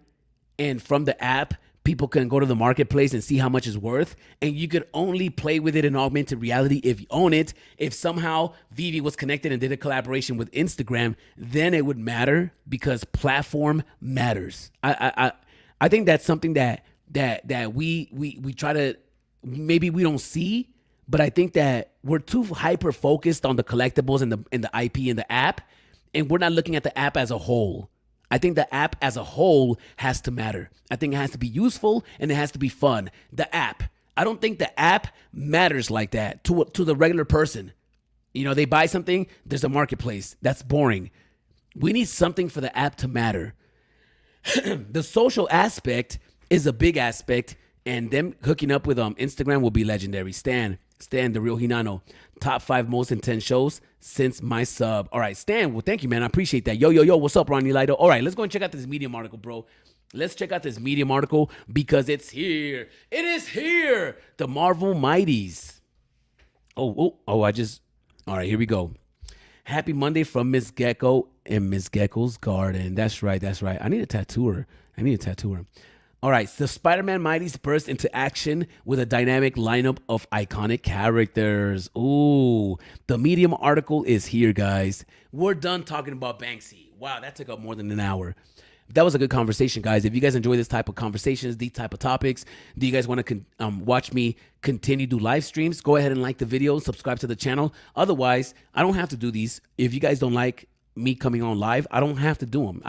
and from the app, people can go to the marketplace and see how much it's worth. And you could only play with it in augmented reality if you own it. If somehow Vivi was connected and did a collaboration with Instagram, then it would matter, because platform matters. I think that's something that we try to, maybe we don't see, but I think that we're too hyper focused on the collectibles and the IP and the app. And we're not looking at the app as a whole. I think the app as a whole has to matter. I think it has to be useful and it has to be fun. The app. I don't think the app matters like that to the regular person. You know, they buy something, there's a marketplace. That's boring. We need something for the app to matter. The social aspect is a big aspect, and them hooking up with Instagram will be legendary. Stan, the real Hinano. Top 5 most intense shows since my sub. All right, Stan, well, thank you, man. I appreciate that. Yo, what's up, Ronnie Lido? All right, let's go and check out this Medium article, bro. Let's check out this Medium article because it's here. It is here. The Marvel Mighties. All right, here we go. Happy Monday from Miss Gecko in Miss Gecko's garden. That's right. I need a tattooer. All right, the Spider-Man Mighties burst into action with a dynamic lineup of iconic characters. Ooh, the Medium article is here, guys. We're done talking about Banksy. Wow, that took up more than an hour. That was a good conversation, guys. If you guys enjoy this type of conversations, these type of topics, do you guys want to watch me continue to do live streams? Go ahead and like the video, subscribe to the channel. Otherwise, I don't have to do these. If you guys don't like me coming on live, I don't have to do them.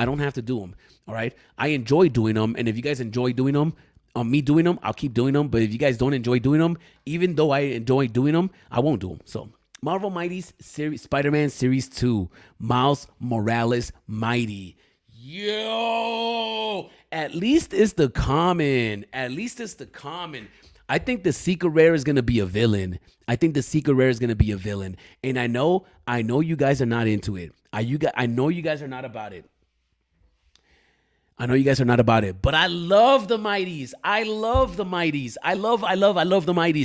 All right. I enjoy doing them. And if you guys enjoy doing them, me doing them, I'll keep doing them. But if you guys don't enjoy doing them, even though I enjoy doing them, I won't do them. So Marvel Mighties series, Spider-Man Series 2, Miles Morales Mighty. Yo, at least it's the common. I think the secret rare is going to be a villain. And I know you guys are not into it. I know you guys are not about it. But I love the Mighties. I love the Mighties,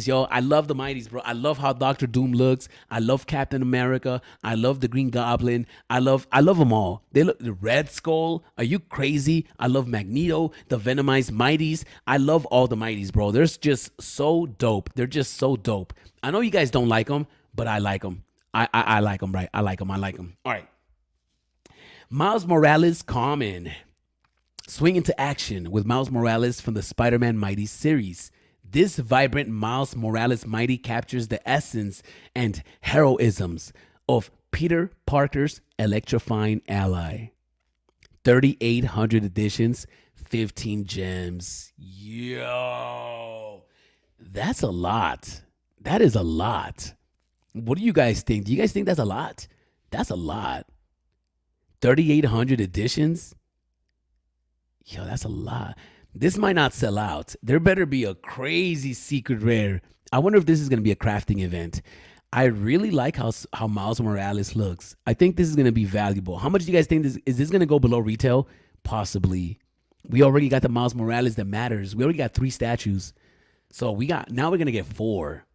yo. I love the Mighties, bro. I love how Doctor Doom looks. I love Captain America. I love the Green Goblin. I love them all. They look the Red Skull. Are you crazy? I love Magneto, the Venomized Mighties. I love all the Mighties, bro. They're just so dope. I know you guys don't like them, but I like them. I like them, right? I like them. All right. Miles Morales Common. Swing into action with Miles Morales from the Spider-Man Mighty series. This vibrant Miles Morales Mighty captures the essence and heroisms of Peter Parker's electrifying ally. 3,800 editions, 15 gems. Yo, that's a lot. That is a lot. What do you guys think? Do you guys think that's a lot? That's a lot. 3,800 editions? Yo, that's a lot. This might not sell out. There better be a crazy secret rare. I wonder if this is going to be a crafting event. I really like how Miles Morales looks. I think this is going to be valuable. How much do you guys think is this going to go below retail? Possibly. We already got the Miles Morales that matters. We already got 3 statues. So now we're going to get 4.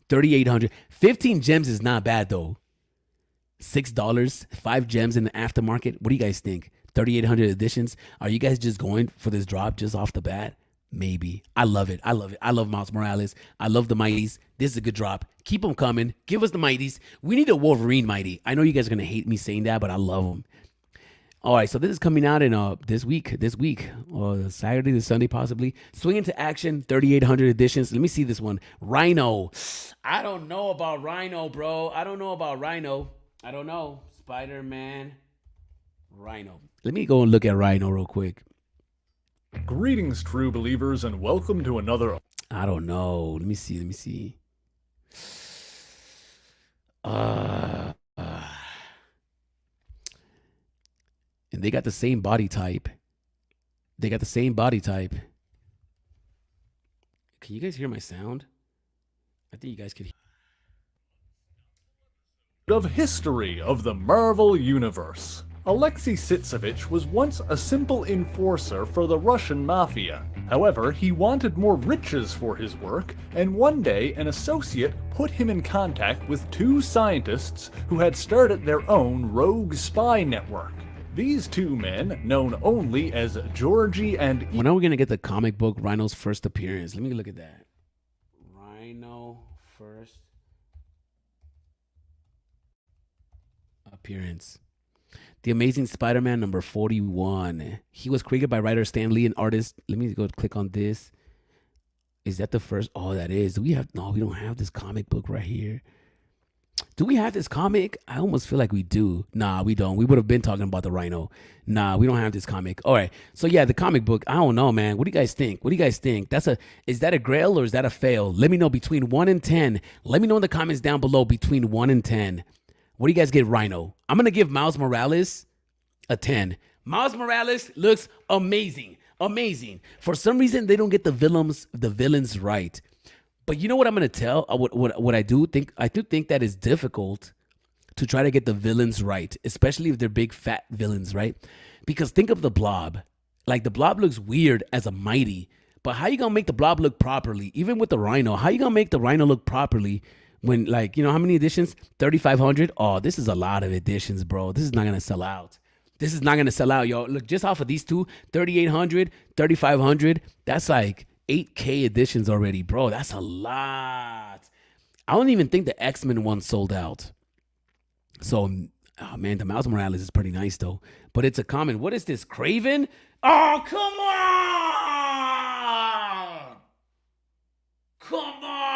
3,800. 15 gems is not bad though. $6, 5 gems in the aftermarket. What do you guys think? 3,800 editions. Are you guys just going for this drop just off the bat? Maybe. I love it. I love Miles Morales. I love the Mighties. This is a good drop. Keep them coming. Give us the Mighties. We need a Wolverine Mighty. I know you guys are going to hate me saying that, but I love them. All right, so this is coming out in this week, or Saturday, this Sunday possibly. Swing into action, 3,800 editions. Let me see this one. Rhino. I don't know about Rhino, bro. I don't know. Spider-Man Rhino. Let me go and look at Rhino real quick.
Greetings, true believers, and welcome to another...
I don't know. Let me see. And they got the same body type. Can you guys hear my sound? I think you guys could hear.
of history of the Marvel Universe. Alexei Sitsevich was once a simple enforcer for the Russian mafia. However, he wanted more riches for his work, and one day an associate put him in contact with 2 scientists who had started their own rogue spy network. These 2 men, known only as Georgie and...
When are we going to get the comic book Rhino's first appearance? Let me look at that. Rhino first appearance. The Amazing Spider-Man number 41. He was created by writer Stan Lee and artist. Let me go click on this. Is that the first? Oh, that is. We don't have this comic book right here. Do we have this comic? I almost feel like we do. Nah, we don't. We would have been talking about the Rhino. Nah, we don't have this comic. All right. So yeah, the comic book. I don't know, man. What do you guys think? What do you guys think? Is that a grail or is that a fail? Let me know between 1 and 10. Let me know in the comments down below between 1 and 10. What do you guys give Rhino? I'm gonna give Miles Morales a 10. Miles Morales looks amazing. Amazing. For some reason, they don't get the villains right. But you know what I'm gonna tell? What I do think? I do think that it's difficult to try to get the villains right, especially if they're big fat villains, right? Because think of the Blob. Like the Blob looks weird as a mighty, but how you gonna make the Blob look properly? Even with the Rhino, how you gonna make the Rhino look properly when, like, you know, how many editions? 3,500. Oh, this is a lot of editions, bro. This is not gonna sell out. This is not gonna sell out, y'all. Look, just off of these two, 3,800, 3,500. That's like 8K editions already, bro. That's a lot. I don't even think the X-Men one sold out. So, oh man, the Miles Morales is pretty nice though. But it's a common. What is this? Craven? Oh, come on! Come on!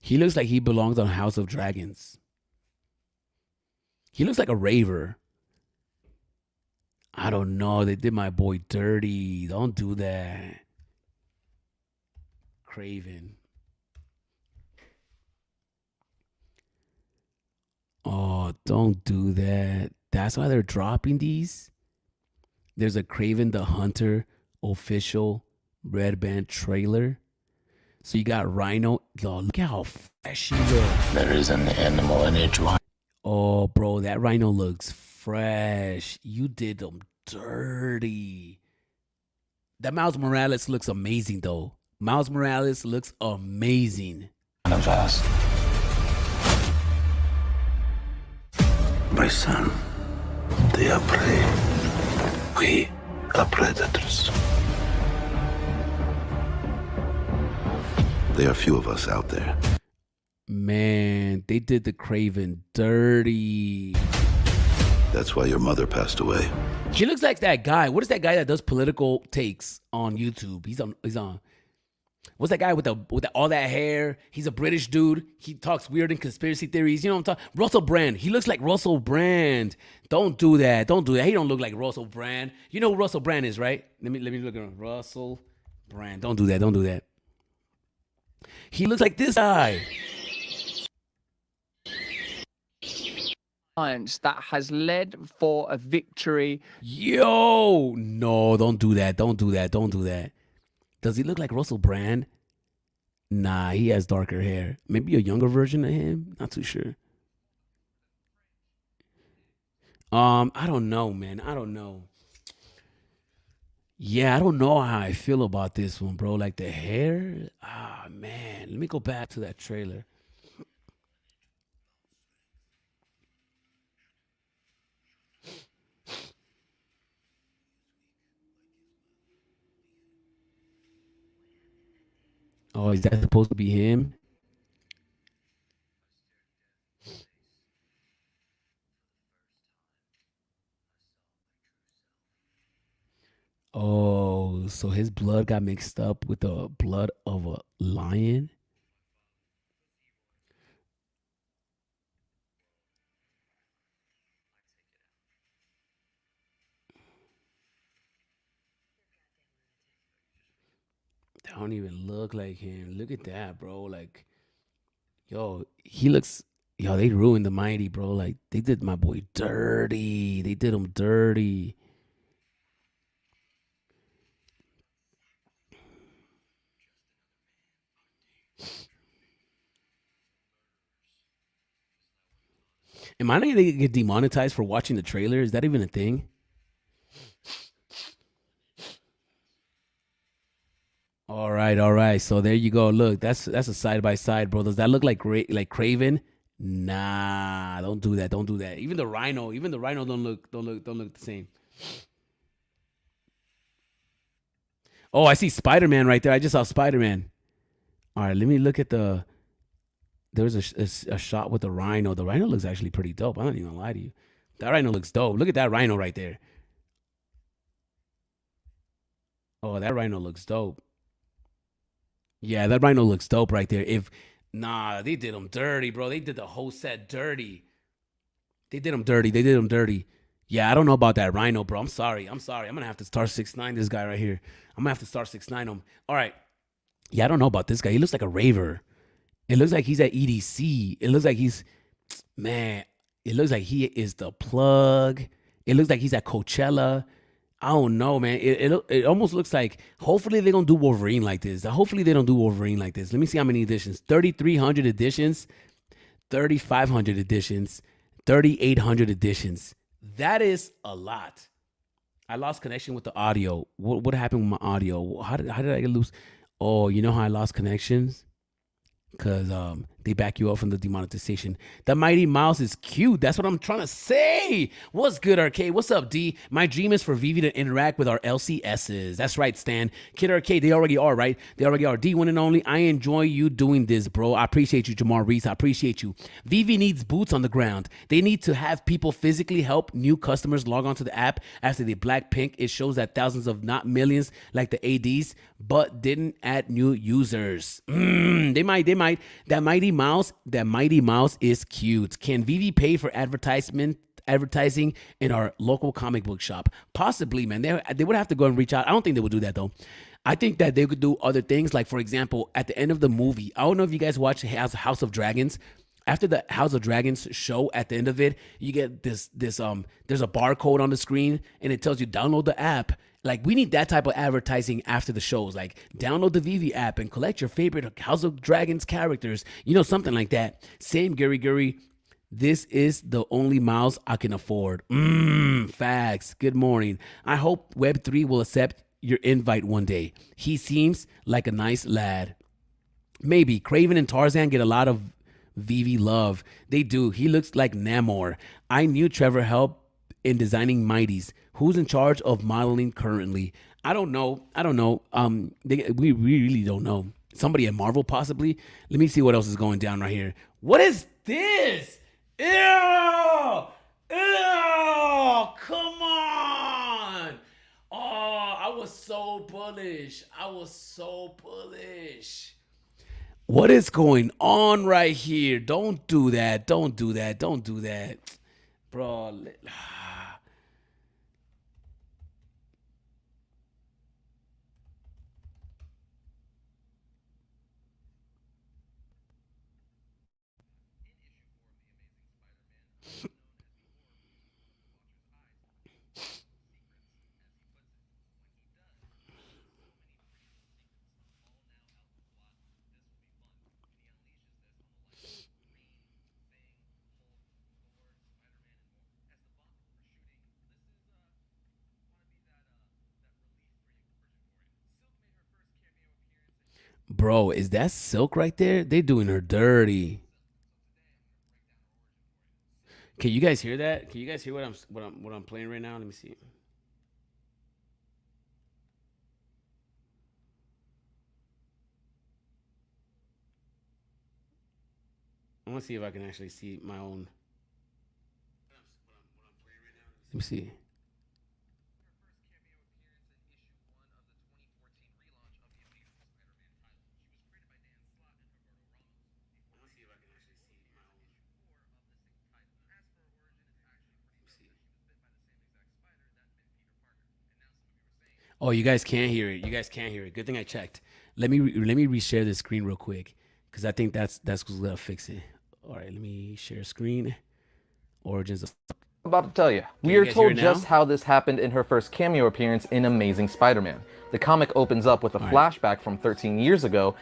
He looks like he belongs on House of Dragons. He looks like a raver. I don't know. They did my boy dirty. Don't do that. Craven. Oh, don't do that. That's why they're dropping these. There's a Craven the Hunter official Red Band trailer. So you got Rhino. Oh, look at how fresh he looks.
There is an animal in each one.
Oh, bro, that Rhino looks fresh. You did them dirty. That Miles Morales looks amazing, though. Miles Morales looks amazing.
One of us. My son, they are prey. We are predators.
There are few of us out there.
Man, they did the Craven dirty.
That's why your mother passed away.
She looks like that guy. What is that guy that does political takes on YouTube? He's on. What's that guy with all that hair? He's a British dude. He talks weird and conspiracy theories. You know what I'm talking? Russell Brand. He looks like Russell Brand. Don't do that. Don't do that. He don't look like Russell Brand. You know who Russell Brand is, right? Let me look at him. Russell Brand. Don't do that. Don't do that. He looks like this guy.
That has led for a victory.
Yo, no, don't do that. Don't do that. Don't do that. Does he look like Russell Brand? Nah, he has darker hair. Maybe a younger version of him. Not too sure. I don't know, man. I don't know. Yeah, I don't know how I feel about this one, bro. Like the hair. Ah, man. Let me go back to that trailer. Oh, is that supposed to be him? Oh, so his blood got mixed up with the blood of a lion? That don't even look like him. Look at that, bro. Like, yo, he looks. Yo, they ruined the mighty, bro. Like, they did my boy dirty. They did him dirty. Am I not gonna get demonetized for watching the trailer? Is that even a thing? All right, all right. So there you go. Look, that's a side by side, bro. Does that look like like Craven? Nah, don't do that. Don't do that. Even the Rhino don't look the same. Oh, I see Spider-Man right there. I just saw Spider-Man. All right, let me look at the. There was a shot with the Rhino. The Rhino looks actually pretty dope. I'm not even gonna lie to you. That rhino looks dope. Look at that rhino right there. Oh, that rhino looks dope. Yeah, that rhino looks dope right there. If nah, they did him dirty, bro. They did the whole set dirty. They did him dirty. They did him dirty. Yeah, I don't know about that rhino, bro. I'm sorry. I'm sorry. I'm gonna have to start 6ix9ine this guy right here. I'm gonna have to start 6ix9ine him. All right. Yeah, I don't know about this guy. He looks like a raver. It looks like he's at EDC. It looks like he's man. It looks like he is the plug. It looks like he's at Coachella. I don't know, man. It almost looks like hopefully they're gonna do Wolverine like this. Hopefully they don't do Wolverine like this. Let me see how many editions. 3,300 editions, 3,500 editions, 3,800 editions. That is a lot. I lost connection with the audio. What happened with my audio? How did I get loose? Oh, you know how I lost connections? Because they back you up from the demonetization. The Mighty Mouse is cute. That's what I'm trying to say. What's good, Arcade? What's up, D? My dream is for Vivi to interact with our LCSs. That's right, Stan. Kid Arcade, they already are, right? They already are. D, one and only. I enjoy you doing this, bro. I appreciate you, Jamar Reese. I appreciate you. Vivi needs boots on the ground. They need to have people physically help new customers log onto the app after they Blackpink. It shows that thousands of, not millions, like the ADs, but didn't add new users. They might. That Mighty Mouse is cute. Can Vivi pay for advertising in our local comic book shop? Possibly, man. They would have to go and reach out. I don't think they would do that though. I think that they could do other things, like for example, at the end of the movie. I don't know if you guys watch House of Dragons. After the House of Dragons show, at the end of it, you get this there's a barcode on the screen and it tells you download the app. Like, we need that type of advertising after the shows. Like, download the VV app and collect your favorite House of Dragons characters. You know, something like that. Same Gary. This is the only mouse I can afford. Facts. Good morning. I hope Web3 will accept your invite one day. He seems like a nice lad. Maybe. Craven and Tarzan get a lot of VV love. They do. He looks like Namor. I knew Trevor helped in designing Mighties. Who's in charge of modeling currently? I don't know. We really don't know. Somebody at Marvel, possibly. Let me see what else is going down right here. What is this? Ew! Come on! Oh, I was so bullish. What is going on right here? Don't do that. Bro. Bro, is that Silk right there? They doing her dirty. Can you guys hear that? Can you guys hear what I'm playing right now? Let me see. I want to see if I can actually see my own. Let me see. Oh, you guys can't hear it. Good thing I checked. Let me reshare this screen real quick because I think that's what's gonna fix it. All right, let me share screen. Origins of.
About to tell you. We are told just how this happened in her first cameo appearance in Amazing Spider-Man. The comic opens up with a flashback from 13 years ago.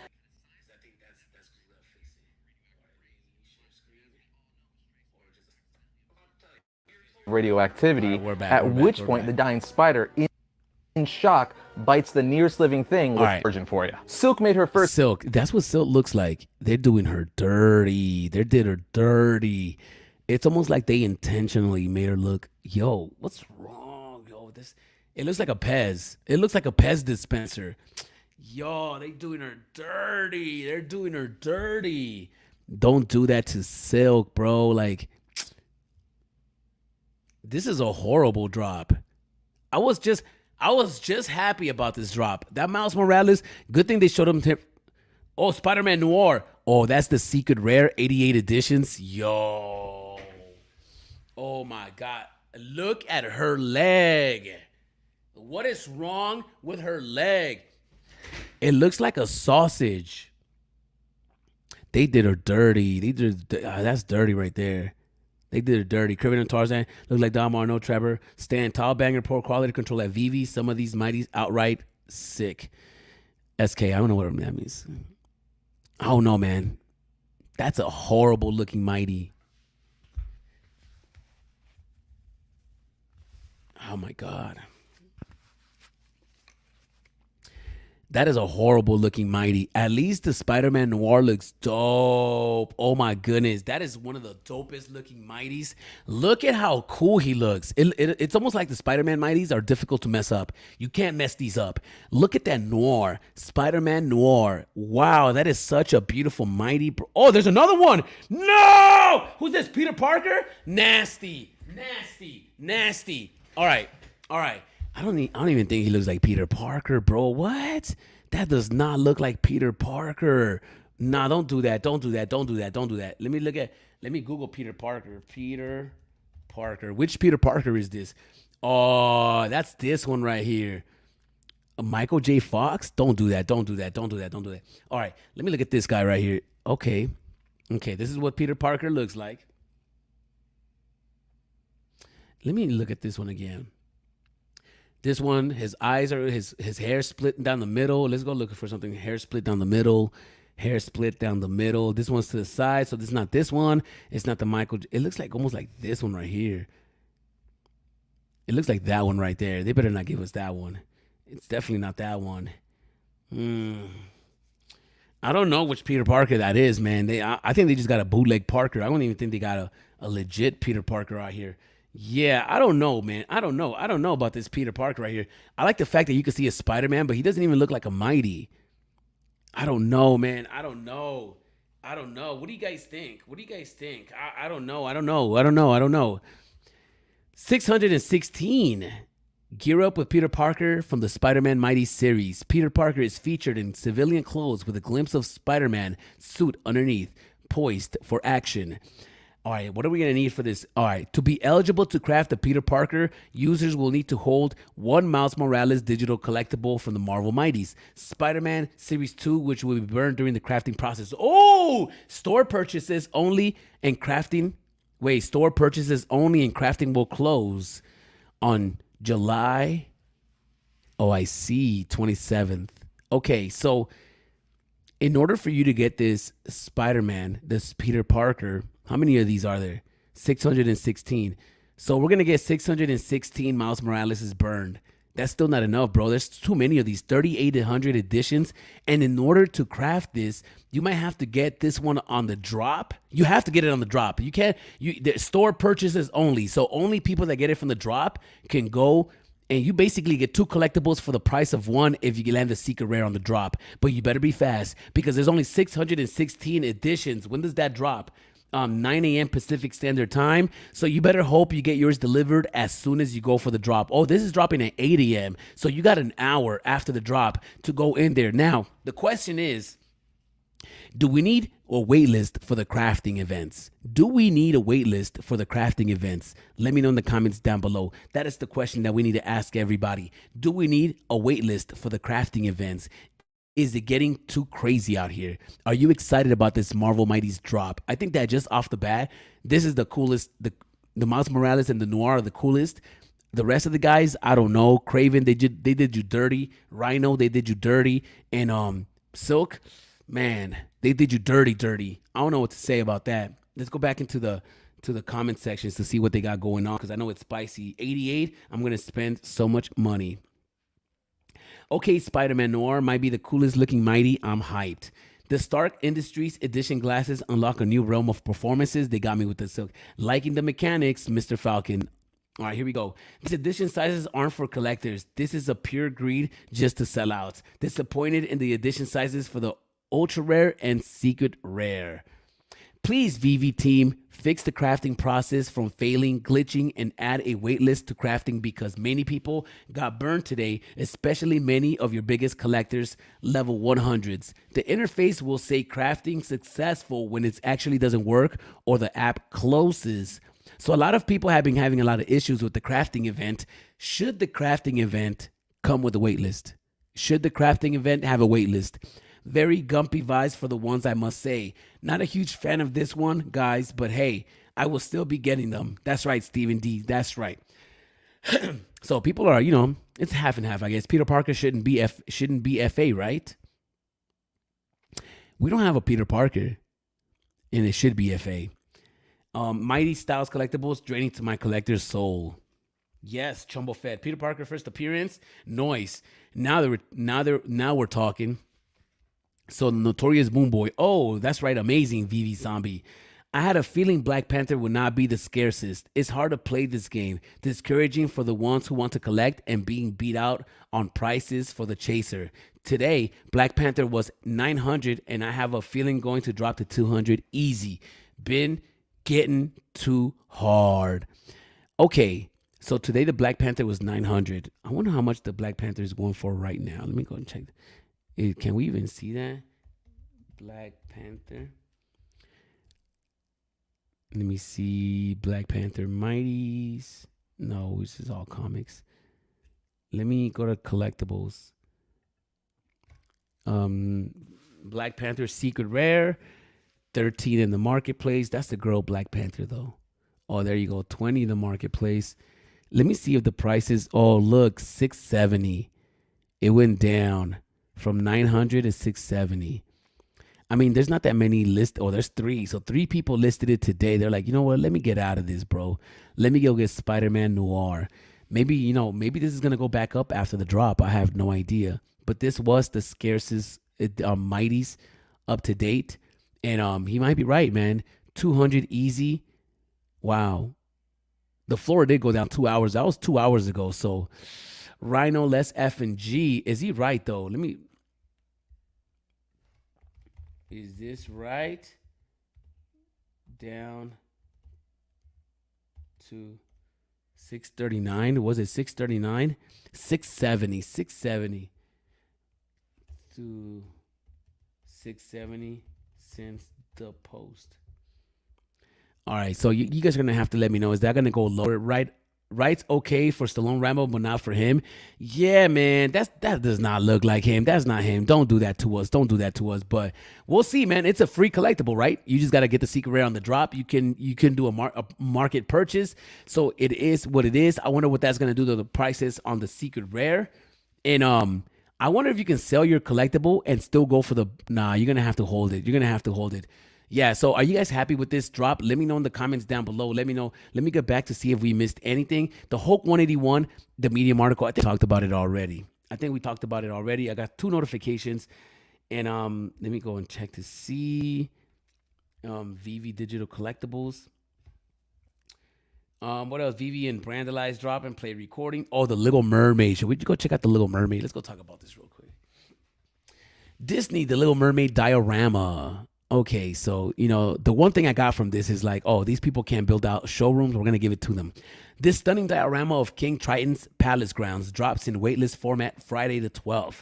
Radioactivity, at which point the dying spider, in shock, bites the nearest living thing with Virgin for you. Silk made her first.
Silk, that's what Silk looks like. They're doing her dirty. They did her dirty. It's almost like they intentionally made her look, yo, what's wrong, yo? It looks like a Pez. It looks like a Pez dispenser. Yo, they doing her dirty. They're doing her dirty. Don't do that to Silk, bro. Like, This is a horrible drop. I was just happy about this drop. That Miles Morales, good thing they showed him. Oh, Spider-Man Noir. Oh, that's the secret rare 88 editions. Yo. Oh my God. Look at her leg. What is wrong with her leg? It looks like a sausage. They did her dirty. That's dirty right there. They did her dirty. Criven and Tarzan look like Dom Arno, Trevor, Stan, tall banger, poor quality control at VV. Some of these mighties outright sick. SK, I don't know what that means. I don't know, man. That's a horrible looking mighty. Oh my God. That is a horrible looking mighty. At least the Spider-Man Noir looks dope. Oh my goodness. That is one of the dopest looking mighties. Look at how cool he looks. It's almost like the Spider-Man mighties are difficult to mess up. You can't mess these up. Look at that Noir. Spider-Man Noir. Wow, that is such a beautiful mighty. Oh, there's another one. No! Who's this? Peter Parker? Nasty. Nasty. Nasty. All right. I don't even think he looks like Peter Parker, bro. What? That does not look like Peter Parker. Nah, don't do that. Don't do that. Let me Google Peter Parker. Peter Parker. Which Peter Parker is this? Oh, that's this one right here. Michael J. Fox? Don't do that. All right, let me look at this guy right here. Okay, this is what Peter Parker looks like. Let me look at this one again. This one, his eyes are, his hair split down the middle. Let's go looking for something. Hair split down the middle. This one's to the side, so this is not this one. It's not the Michael. It looks like almost like this one right here. It looks like that one right there. They better not give us that one. It's definitely not that one. I don't know which Peter Parker that is, man. I think they just got a bootleg Parker. I don't even think they got a legit Peter Parker out here. Yeah, I don't know, man. I don't know about this Peter Parker right here. I like the fact that you can see a Spider-Man, but he doesn't even look like a mighty. I don't know, man. I don't know. What do you guys think? I don't know. 616. Gear up with Peter Parker from the Spider-Man Mighty series. Peter Parker is featured in civilian clothes with a glimpse of Spider-Man suit underneath, poised for action. All right, what are we going to need for this? All right, to be eligible to craft the Peter Parker, users will need to hold one Miles Morales digital collectible from the Marvel Mighties. Spider-Man Series 2, which will be burned during the crafting process. Oh, store purchases only and crafting will close on July. Oh, I see, 27th. Okay, so in order for you to get this Spider-Man, this Peter Parker, how many of these are there? 616. So we're going to get 616 Miles Morales is burned. That's still not enough, bro. There's too many of these, 3,800 editions. And in order to craft this, you might have to get this one on the drop. You have to get it on the drop. You can't, the store purchases only. So only people that get it from the drop can go, and you basically get two collectibles for the price of one if you land the secret rare on the drop. But you better be fast because there's only 616 editions. When does that drop? 9 a.m. Pacific Standard Time. So you better hope you get yours delivered as soon as you go for the drop. Oh, this is dropping at 8 a.m. So you got an hour after the drop to go in there. Now, the question is, do we need a wait list for the crafting events? Let me know in the comments down below. That is the question that we need to ask everybody. Do we need a wait list for the crafting events? Is it getting too crazy out here? Are you excited about this Marvel Mighties drop? I think that just off the bat, this is the coolest. The Miles Morales and the Noir are the coolest. The rest of the guys, I don't know. Craven, they did you dirty. Rhino, they did you dirty. And Silk, man, they did you dirty. I don't know what to say about that. Let's go back into the comment sections to see what they got going on because I know it's spicy. 88, I'm going to spend so much money. Okay, Spider-Man Noir might be the coolest looking mighty. I'm hyped. The Stark Industries edition glasses unlock a new realm of performances. They got me with the silk. Liking the mechanics, Mr. Falcon. All right, here we go. These edition sizes aren't for collectors. This is a pure greed just to sell out. Disappointed in the edition sizes for the ultra rare and secret rare. Please, VV team, fix the crafting process from failing, glitching, and add a waitlist to crafting because many people got burned today, especially many of your biggest collectors, level 100s. The interface will say crafting successful when it actually doesn't work or the app closes. So a lot of people have been having a lot of issues with the crafting event. Should the crafting event come with a waitlist? Should the crafting event have a waitlist? Very gumpy vibes for the ones, I must say. Not a huge fan of this one, guys, but hey, I will still be getting them. That's right, Stephen D. That's right. So people are, it's half and half, I guess. Peter Parker shouldn't be FA, right? We don't have a Peter Parker, and it should be FA. Mighty Styles collectibles draining to my collector's soul. Yes, Chumbo Fed. Peter Parker first appearance. Noise. Now we're talking. So Notorious Boom Boy. Oh, that's right. Amazing, VV Zombie. I had a feeling Black Panther would not be the scarcest. It's hard to play this game. Discouraging for the ones who want to collect and being beat out on prices for the chaser. Today, Black Panther was 900 and I have a feeling going to drop to 200 easy. Been getting too hard. Okay, so today the Black Panther was 900. I wonder how much the Black Panther is going for right now. Let me go and check. Can we even see that? Black Panther. Let me see. Black Panther Mighties. No, this is all comics. Let me go to collectibles. Black Panther Secret Rare. 13 in the marketplace. That's the girl Black Panther, though. Oh, there you go. 20 in the marketplace. Let me see if the price is. Oh, look. 670. It went down from 900 to 670. I mean, there's not that many there's 3. So 3 people listed it today. They're like, you know what? Let me get out of this, bro. Let me go get Spider-Man Noir. Maybe, maybe this is going to go back up after the drop. I have no idea. But this was the scarcest Mighties up to date. And he might be right, man. 200 easy. Wow. The floor did go down 2 hours. That was 2 hours ago. So Rhino less F and G. Is he right, though? Is this right? Down to 639. Was it 639? 670. 670 to 670 since the post. All right, so you guys are going to have to let me know. Is that going to go lower? Right's okay for Stallone Rambo, but not for him. Yeah, man, that does not look like him. That's not him. Don't do that to us. Don't do that to us. But we'll see, man. It's a free collectible, right? You just got to get the secret rare on the drop. You can do a market purchase. So it is what it is. I wonder what that's gonna do to the prices on the secret rare. And I wonder if you can sell your collectible and still go for the. Nah, you're gonna have to hold it. You're gonna have to hold it. Yeah, so are you guys happy with this drop? Let me know in the comments down below. Let me know. Let me get back to see if we missed anything. The Hulk 181, the Medium article, I think we talked about it already. I got 2 notifications. And let me go and check to see. VV Digital Collectibles. What else? VV and Brandalize drop and play recording. Oh, the Little Mermaid. Should we go check out the Little Mermaid? Let's go talk about this real quick. Disney, the Little Mermaid diorama. Okay, so, the one thing I got from this is like, oh, these people can't build out showrooms. We're going to give it to them. This stunning diorama of King Triton's Palace Grounds drops in waitlist format Friday the 12th.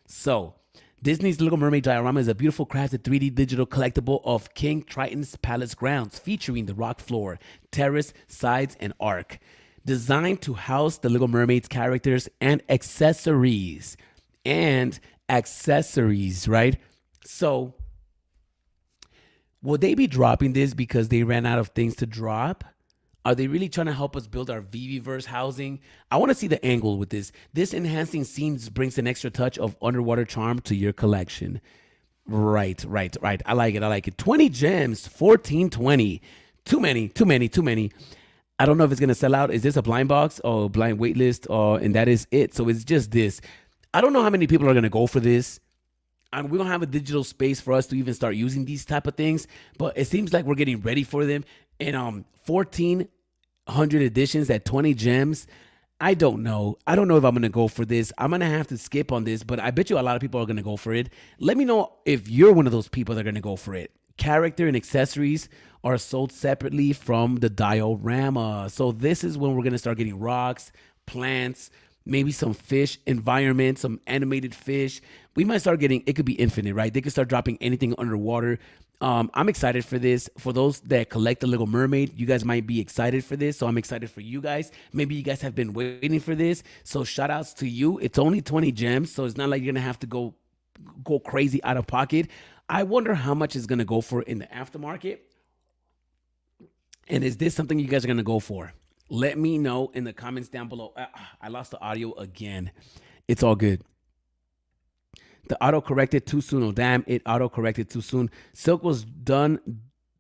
So, Disney's Little Mermaid diorama is a beautiful crafted 3D digital collectible of King Triton's Palace Grounds featuring the rock floor, terrace, sides, and arc. Designed to house the Little Mermaid's characters and accessories. Right? So, will they be dropping this because they ran out of things to drop? Are they really trying to help us build our VeveVerse housing? I want to see the angle with this. This enhancing scenes brings an extra touch of underwater charm to your collection. Right. I like it. 20 gems, 1420. Too many. I don't know if it's going to sell out. Is this a blind box or blind waitlist? And that is it. So it's just this. I don't know how many people are going to go for this. We don't have a digital space for us to even start using these type of things, but it seems like we're getting ready for them. And 1,400 editions at 20 gems. I don't know. I don't know if I'm going to go for this. I'm going to have to skip on this, but I bet you a lot of people are going to go for it. Let me know if you're one of those people that are going to go for it. character and accessories are sold separately from the diorama. So this is when we're going to start getting rocks, plants, maybe some fish environment, some animated fish. We might start getting, it could be infinite, right? They could start dropping anything underwater. I'm excited for this. For those that collect the Little Mermaid, you guys might be excited for this. So I'm excited for you guys. Maybe you guys have been waiting for this. So shout outs to you. It's only 20 gems. So it's not like you're going to have to go crazy out of pocket. I wonder how much it's going to go for in the aftermarket. And is this something you guys are going to go for? Let me know in the comments down below. I lost the audio again. It's all good. The auto corrected too soon. Oh, damn. It auto corrected too soon. Silk was done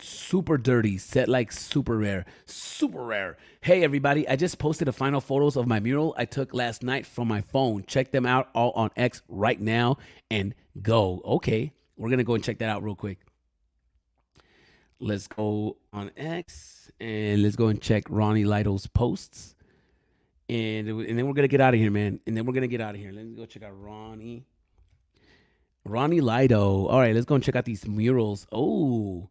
super dirty. Set like super rare. Super rare. Hey, everybody. I just posted the final photos of my mural I took last night from my phone. Check them out all on X right now and go. Okay. We're going to go and check that out real quick. Let's go on X and let's go and check Ronnie Lido's posts. And then we're going to get out of here, man. And then we're going to get out of here. Let's go check out Ronnie Lido. All right, let's go and check out these murals. Oh,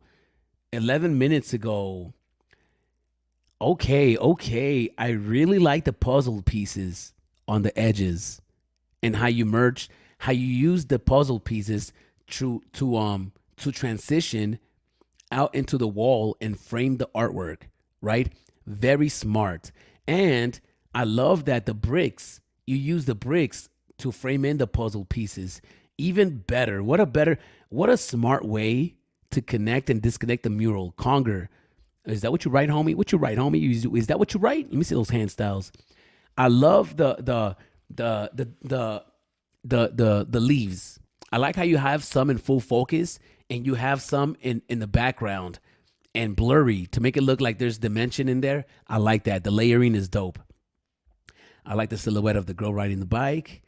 11 minutes ago. Okay. I really like the puzzle pieces on the edges and how you use the puzzle pieces to transition out into the wall and frame the artwork, right? Very smart. And I love that you use the bricks to frame in the puzzle pieces. Even better. What a smart way to connect and disconnect the mural. Conger, is that what you write, homie? What you write, homie? Is that what you write? Let me see those hand styles. I love the leaves. I like how you have some in full focus and you have some in the background and blurry to make it look like there's dimension in there. I like that. The layering is dope. I like the silhouette of the girl riding the bike.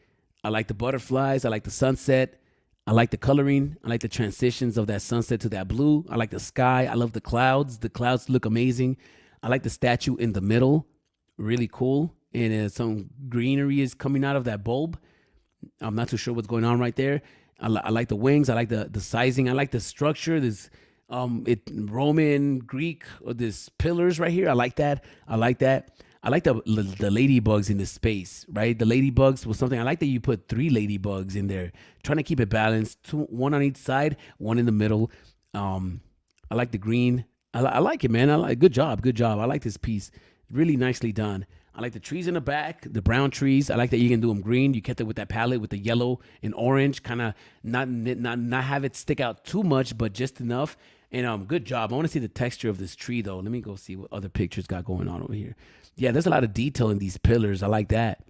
I like the butterflies. I like the sunset. I like the coloring. I like the transitions of that sunset to that blue. I like the sky. I love the clouds. The clouds look amazing. I like the statue in the middle. Really cool. And some greenery is coming out of that bulb. I'm not too sure what's going on right there. I like the wings. I like the sizing. I like the structure. This Roman, Greek, or this pillars right here. I like that. I like the ladybugs in this space, right? The ladybugs was something. I like that you put 3 ladybugs in there, trying to keep it balanced. 2, 1 on each side, 1 in the middle. I like the green. I like it, man. Good job. I like this piece. Really nicely done. I like the trees in the back, the brown trees. I like that you can do them green. You kept it with that palette with the yellow and orange, kind of not have it stick out too much, but just enough. And good job. I want to see the texture of this tree, though. Let me go see what other pictures got going on over here. Yeah, there's a lot of detail in these pillars. I like that.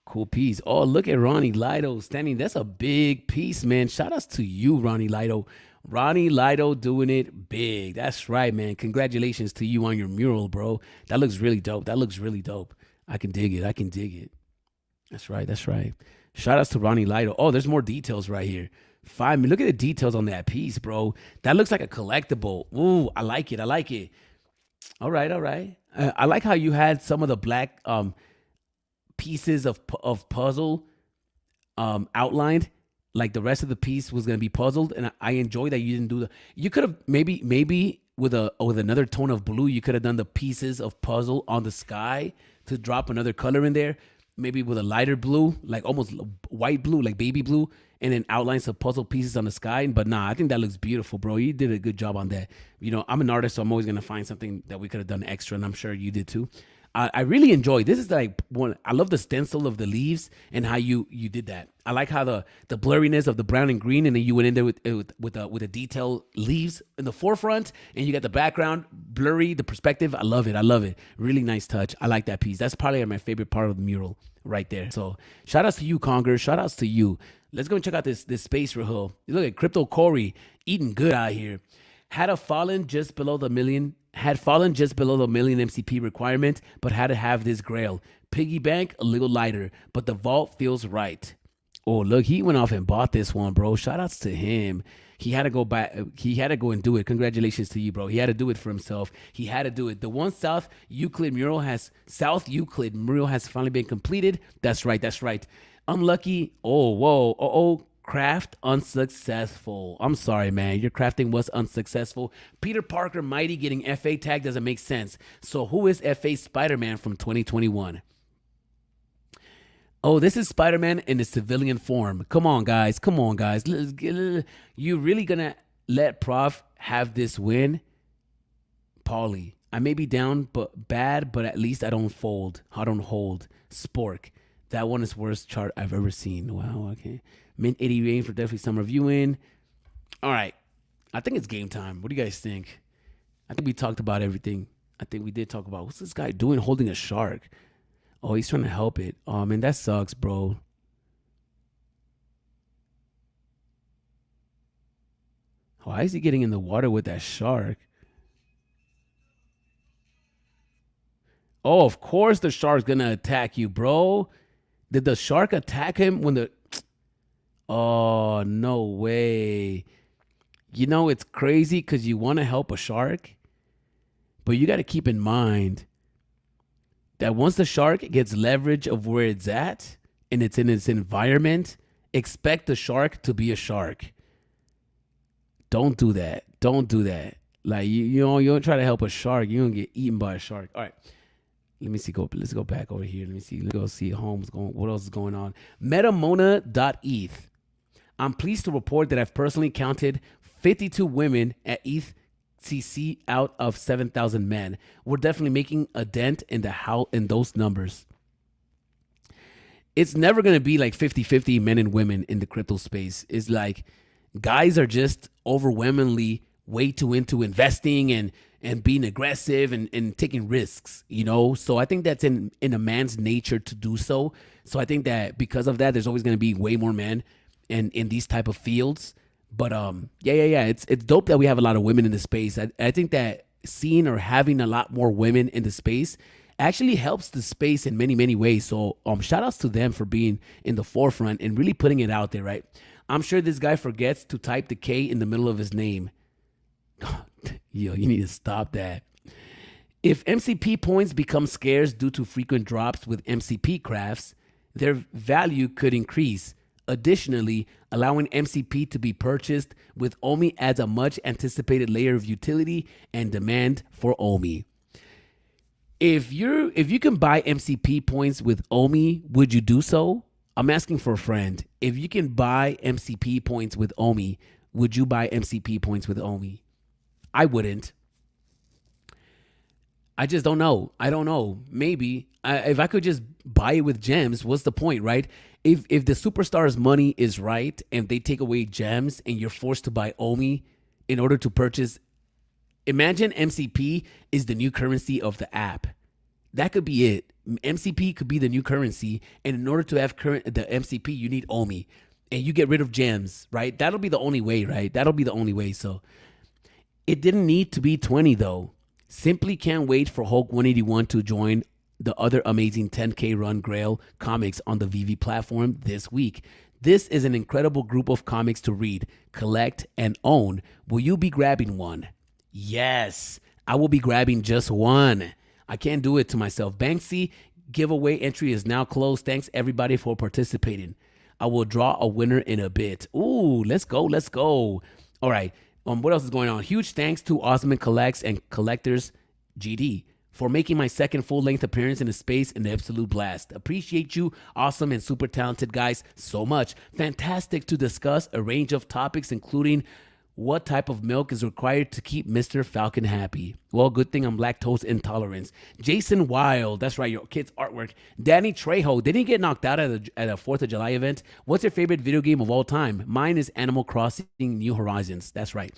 Cool piece. Oh, look at Ronnie Lido standing. That's a big piece, man. Shout outs to you, Ronnie Lido. Ronnie Lido doing it big. That's right, man. Congratulations to you on your mural, bro. That looks really dope. I can dig it. That's right. Shout outs to Ronnie Lido. Oh, there's more details right here. Look at the details on that piece, bro. That looks like a collectible. Ooh, I like it. All right. I like how you had some of the black pieces of puzzle outlined. Like the rest of the piece was gonna be puzzled, and I enjoy that you didn't do you could have maybe with another tone of blue, you could have done the pieces of puzzle on the sky to drop another color in there. Maybe with a lighter blue, like almost white blue, like baby blue, and then outline some puzzle pieces on the sky. But nah, I think that looks beautiful, bro. You did a good job on that. You know, I'm an artist, so I'm always gonna find something that we could have done extra, and I'm sure you did too. I really enjoy this. Is like one. I love the stencil of the leaves and how you did that. I like how the blurriness of the brown and green, and then you went in there with the detailed leaves in the forefront, and you got the background blurry, the perspective. I love it. Really nice touch. I like that piece. That's probably my favorite part of the mural right there. So shout outs to you, Conger. Shout outs to you. Let's go and check out this space real. Look at Crypto Corey eating good out here. Had fallen just below the million MCP requirement, but had to have this grail. Piggy bank a little lighter, but the vault feels right. Oh, look, he went off and bought this one, bro. Shout outs to him. He had to go back. He had to go and do it. Congratulations to you, bro. He had to do it for himself. He had to do it. The one South Euclid mural has finally been completed. That's right. Unlucky. Oh, whoa. Craft unsuccessful. I'm sorry, man. Your crafting was unsuccessful. Peter Parker Mighty getting FA tag doesn't make sense. So who is FA Spider-Man from 2021? Oh, this is Spider-Man in the civilian form. Come on, guys. Come on, guys. You really gonna let Prof have this win? Paulie. I may be down but bad, but at least I don't fold. I don't hold. Spork. That one is worst chart I've ever seen. Wow, okay. Mint 80 rain for definitely some reviewing. All right. I think it's game time. What do you guys think? I think we talked about everything. I think we did talk about what's this guy doing holding a shark? Oh, he's trying to help it. Oh, man, that sucks, bro. Why is he getting in the water with that shark? Oh, of course the shark's going to attack you, bro. Did the shark attack him when the... Oh, no way. You know, it's crazy because you want to help a shark, but you got to keep in mind that once the shark gets leverage of where it's at and it's in its environment, expect the shark to be a shark. Don't do that. Don't do that. Like, you know, you don't try to help a shark. You're going to get eaten by a shark. All right. Let me see. Let's go back over here. Let me see. Let's go see what else is going on. Metamona.eth. I'm pleased to report that I've personally counted 52 women at ETH CC out of 7,000 men. We're definitely making a dent in those numbers. It's never going to be like 50-50 men and women in the crypto space. It's like guys are just overwhelmingly way too into investing and being aggressive and taking risks, you know? So I think that's in a man's nature to do so. So I think that because of that, there's always going to be way more men in these type of fields. But yeah. It's dope that we have a lot of women in the space. I think that seeing or having a lot more women in the space actually helps the space in many, many ways. So shout outs to them for being in the forefront and really putting it out there, right? I'm sure this guy forgets to type the K in the middle of his name. Yo, you need to stop that. If MCP points become scarce due to frequent drops with MCP crafts, their value could increase. Additionally, allowing MCP to be purchased with OMI adds a much anticipated layer of utility and demand for OMI. If you can buy MCP points with OMI, would you do so? I'm asking for a friend. If you can buy MCP points with OMI, would you buy MCP points with OMI? I wouldn't. I just don't know. I don't know. Maybe if I could just buy it with gems, what's the point, right? If the superstar's money is right and they take away gems and you're forced to buy OMI in order to purchase, imagine MCP is the new currency of the app. That could be it. MCP could be the new currency, and in order to have the MCP, you need OMI, and you get rid of gems, right? That'll be the only way, right? That'll be the only way. So it didn't need to be 20 though. Simply can't wait for Hulk 181 to join the other amazing 10K run Grail comics on the VV platform this week. This is an incredible group of comics to read, collect, and own. Will you be grabbing one? Yes, I will be grabbing just one. I can't do it to myself. Banksy giveaway entry is now closed. Thanks everybody for participating. I will draw a winner in a bit. Ooh, let's go. All right. What else is going on? Huge thanks to Osman Collects and Collectors GD for making my second full-length appearance in the space an absolute blast. Appreciate you, awesome and super talented guys, so much. Fantastic to discuss a range of topics, including what type of milk is required to keep Mr. Falcon happy. Well, good thing I'm lactose intolerant. Jason Wild, that's right, your kid's artwork. Danny Trejo, didn't he get knocked out at a 4th of July event? What's your favorite video game of all time? Mine is Animal Crossing New Horizons. That's right.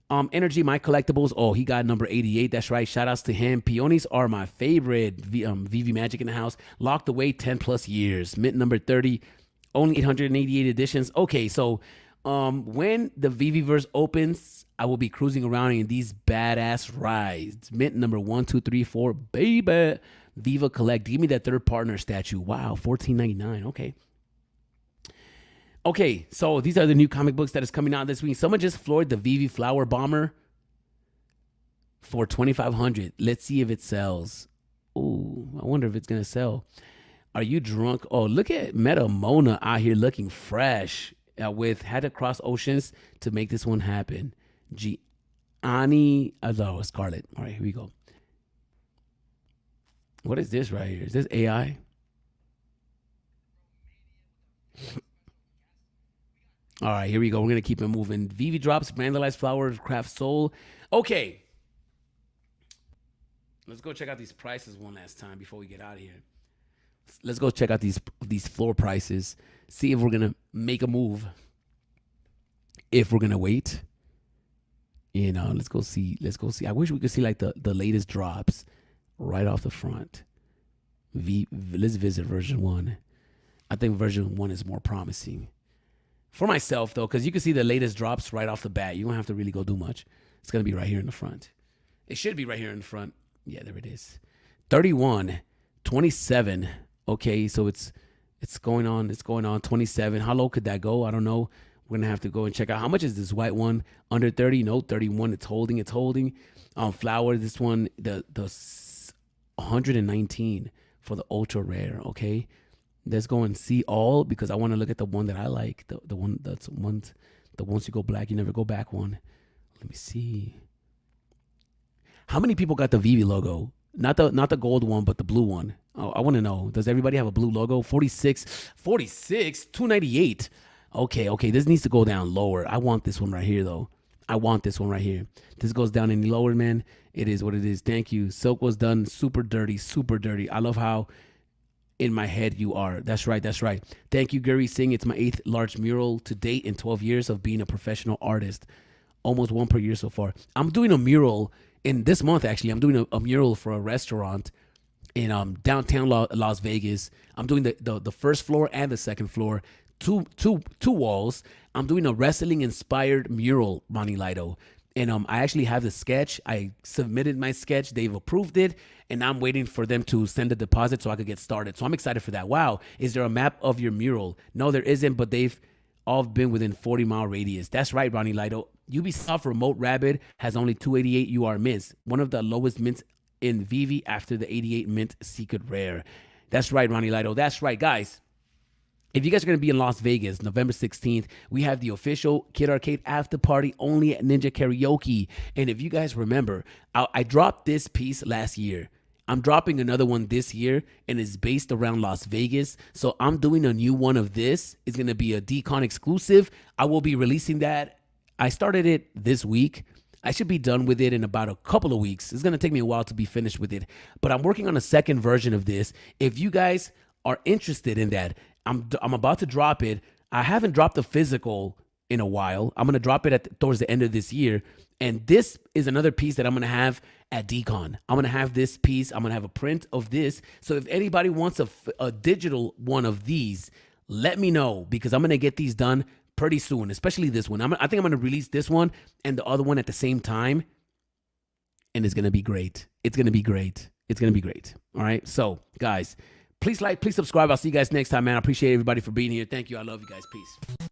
Energy, my collectibles. Oh, he got number 88. That's right. Shout outs to him. Peonies are my favorite. VV Magic in the house. Locked away 10 plus years. Mint number 30. Only 888 editions. Okay, so when the VVverse opens, I will be cruising around in these badass rides. Mint number 1, 2, 3, 4. Baby. Viva Collect. Give me that third partner statue. Wow, $14.99. Okay. Okay, so these are the new comic books that is coming out this week. Someone just floored the VV Flower Bomber for $2,500. Let's see if it sells. Ooh, I wonder if it's gonna sell. Are you drunk? Oh, look at Meta Mona out here looking fresh with had to cross oceans to make this one happen. Gianni, Scarlett. All right, here we go. What is this right here? Is this AI? All right, here we go. We're going to keep it moving. Vivi drops, vandalized flowers, craft soul. Okay. Let's go check out these prices one last time before we get out of here. Let's go check out these floor prices. See if we're going to make a move. If we're going to wait. You know, let's go see. I wish we could see like the latest drops right off the front. Let's visit version 1. I think version 1 is more promising. For myself, though, because you can see the latest drops right off the bat. You don't have to really go do much. It's going to be right here in the front. It should be right here in the front. Yeah, there it is. 31, 27. Okay, so it's going on. It's going on. 27. How low could that go? I don't know. We're going to have to go and check out. How much is this white one? Under 30? No, 31. It's holding. Flower, this one, the 119 for the ultra rare, okay? Let's go and see all because I want to look at the one that I like. The one that's the once you go black, you never go back one. Let me see. How many people got the Vivi logo? Not the gold one, but the blue one. Oh, I want to know. Does everybody have a blue logo? 46, 298. Okay. This needs to go down lower. I want this one right here, though. I want this one right here. This goes down any lower, man. It is what it is. Thank you. Silk was done super dirty. I love how in my head you are. That's right. Thank you, Gary Singh. It's my 8th large mural to date in 12 years of being a professional artist. Almost one per year so far. I'm doing a mural in this month, actually. I'm doing a mural for a restaurant in downtown Las Vegas. I'm doing the first floor and the second floor. Two walls. I'm doing a wrestling inspired mural, Ronnie Lido. And I actually have the sketch. I submitted my sketch. They've approved it. And I'm waiting for them to send a deposit so I could get started. So I'm excited for that. Wow. Is there a map of your mural? No, there isn't, but they've all been within 40-mile radius. That's right, Ronnie Lido. Ubisoft Remote Rabbit has only 288 UR mints. One of the lowest mints in Vivi after the 88 mint secret rare. That's right, Ronnie Lido. That's right, guys. If you guys are going to be in Las Vegas, November 16th, we have the official Kid Arcade after party only at Ninja Karaoke. And if you guys remember, I dropped this piece last year. I'm dropping another one this year, and it's based around Las Vegas. So I'm doing a new one of this. It's going to be a DCon exclusive. I will be releasing that. I started it this week. I should be done with it in about a couple of weeks. It's going to take me a while to be finished with it. But I'm working on a second version of this. If you guys are interested in that, I'm about to drop it. I haven't dropped the physical in a while. I'm going to drop it towards the end of this year. And this is another piece that I'm going to have at DCon. I'm going to have this piece. I'm going to have a print of this. So if anybody wants a digital one of these, let me know because I'm going to get these done pretty soon, especially this one. I think I'm going to release this one and the other one at the same time. And it's going to be great. It's going to be great. All right. So, guys, please like, please subscribe. I'll see you guys next time, man. I appreciate everybody for being here. Thank you. I love you guys. Peace.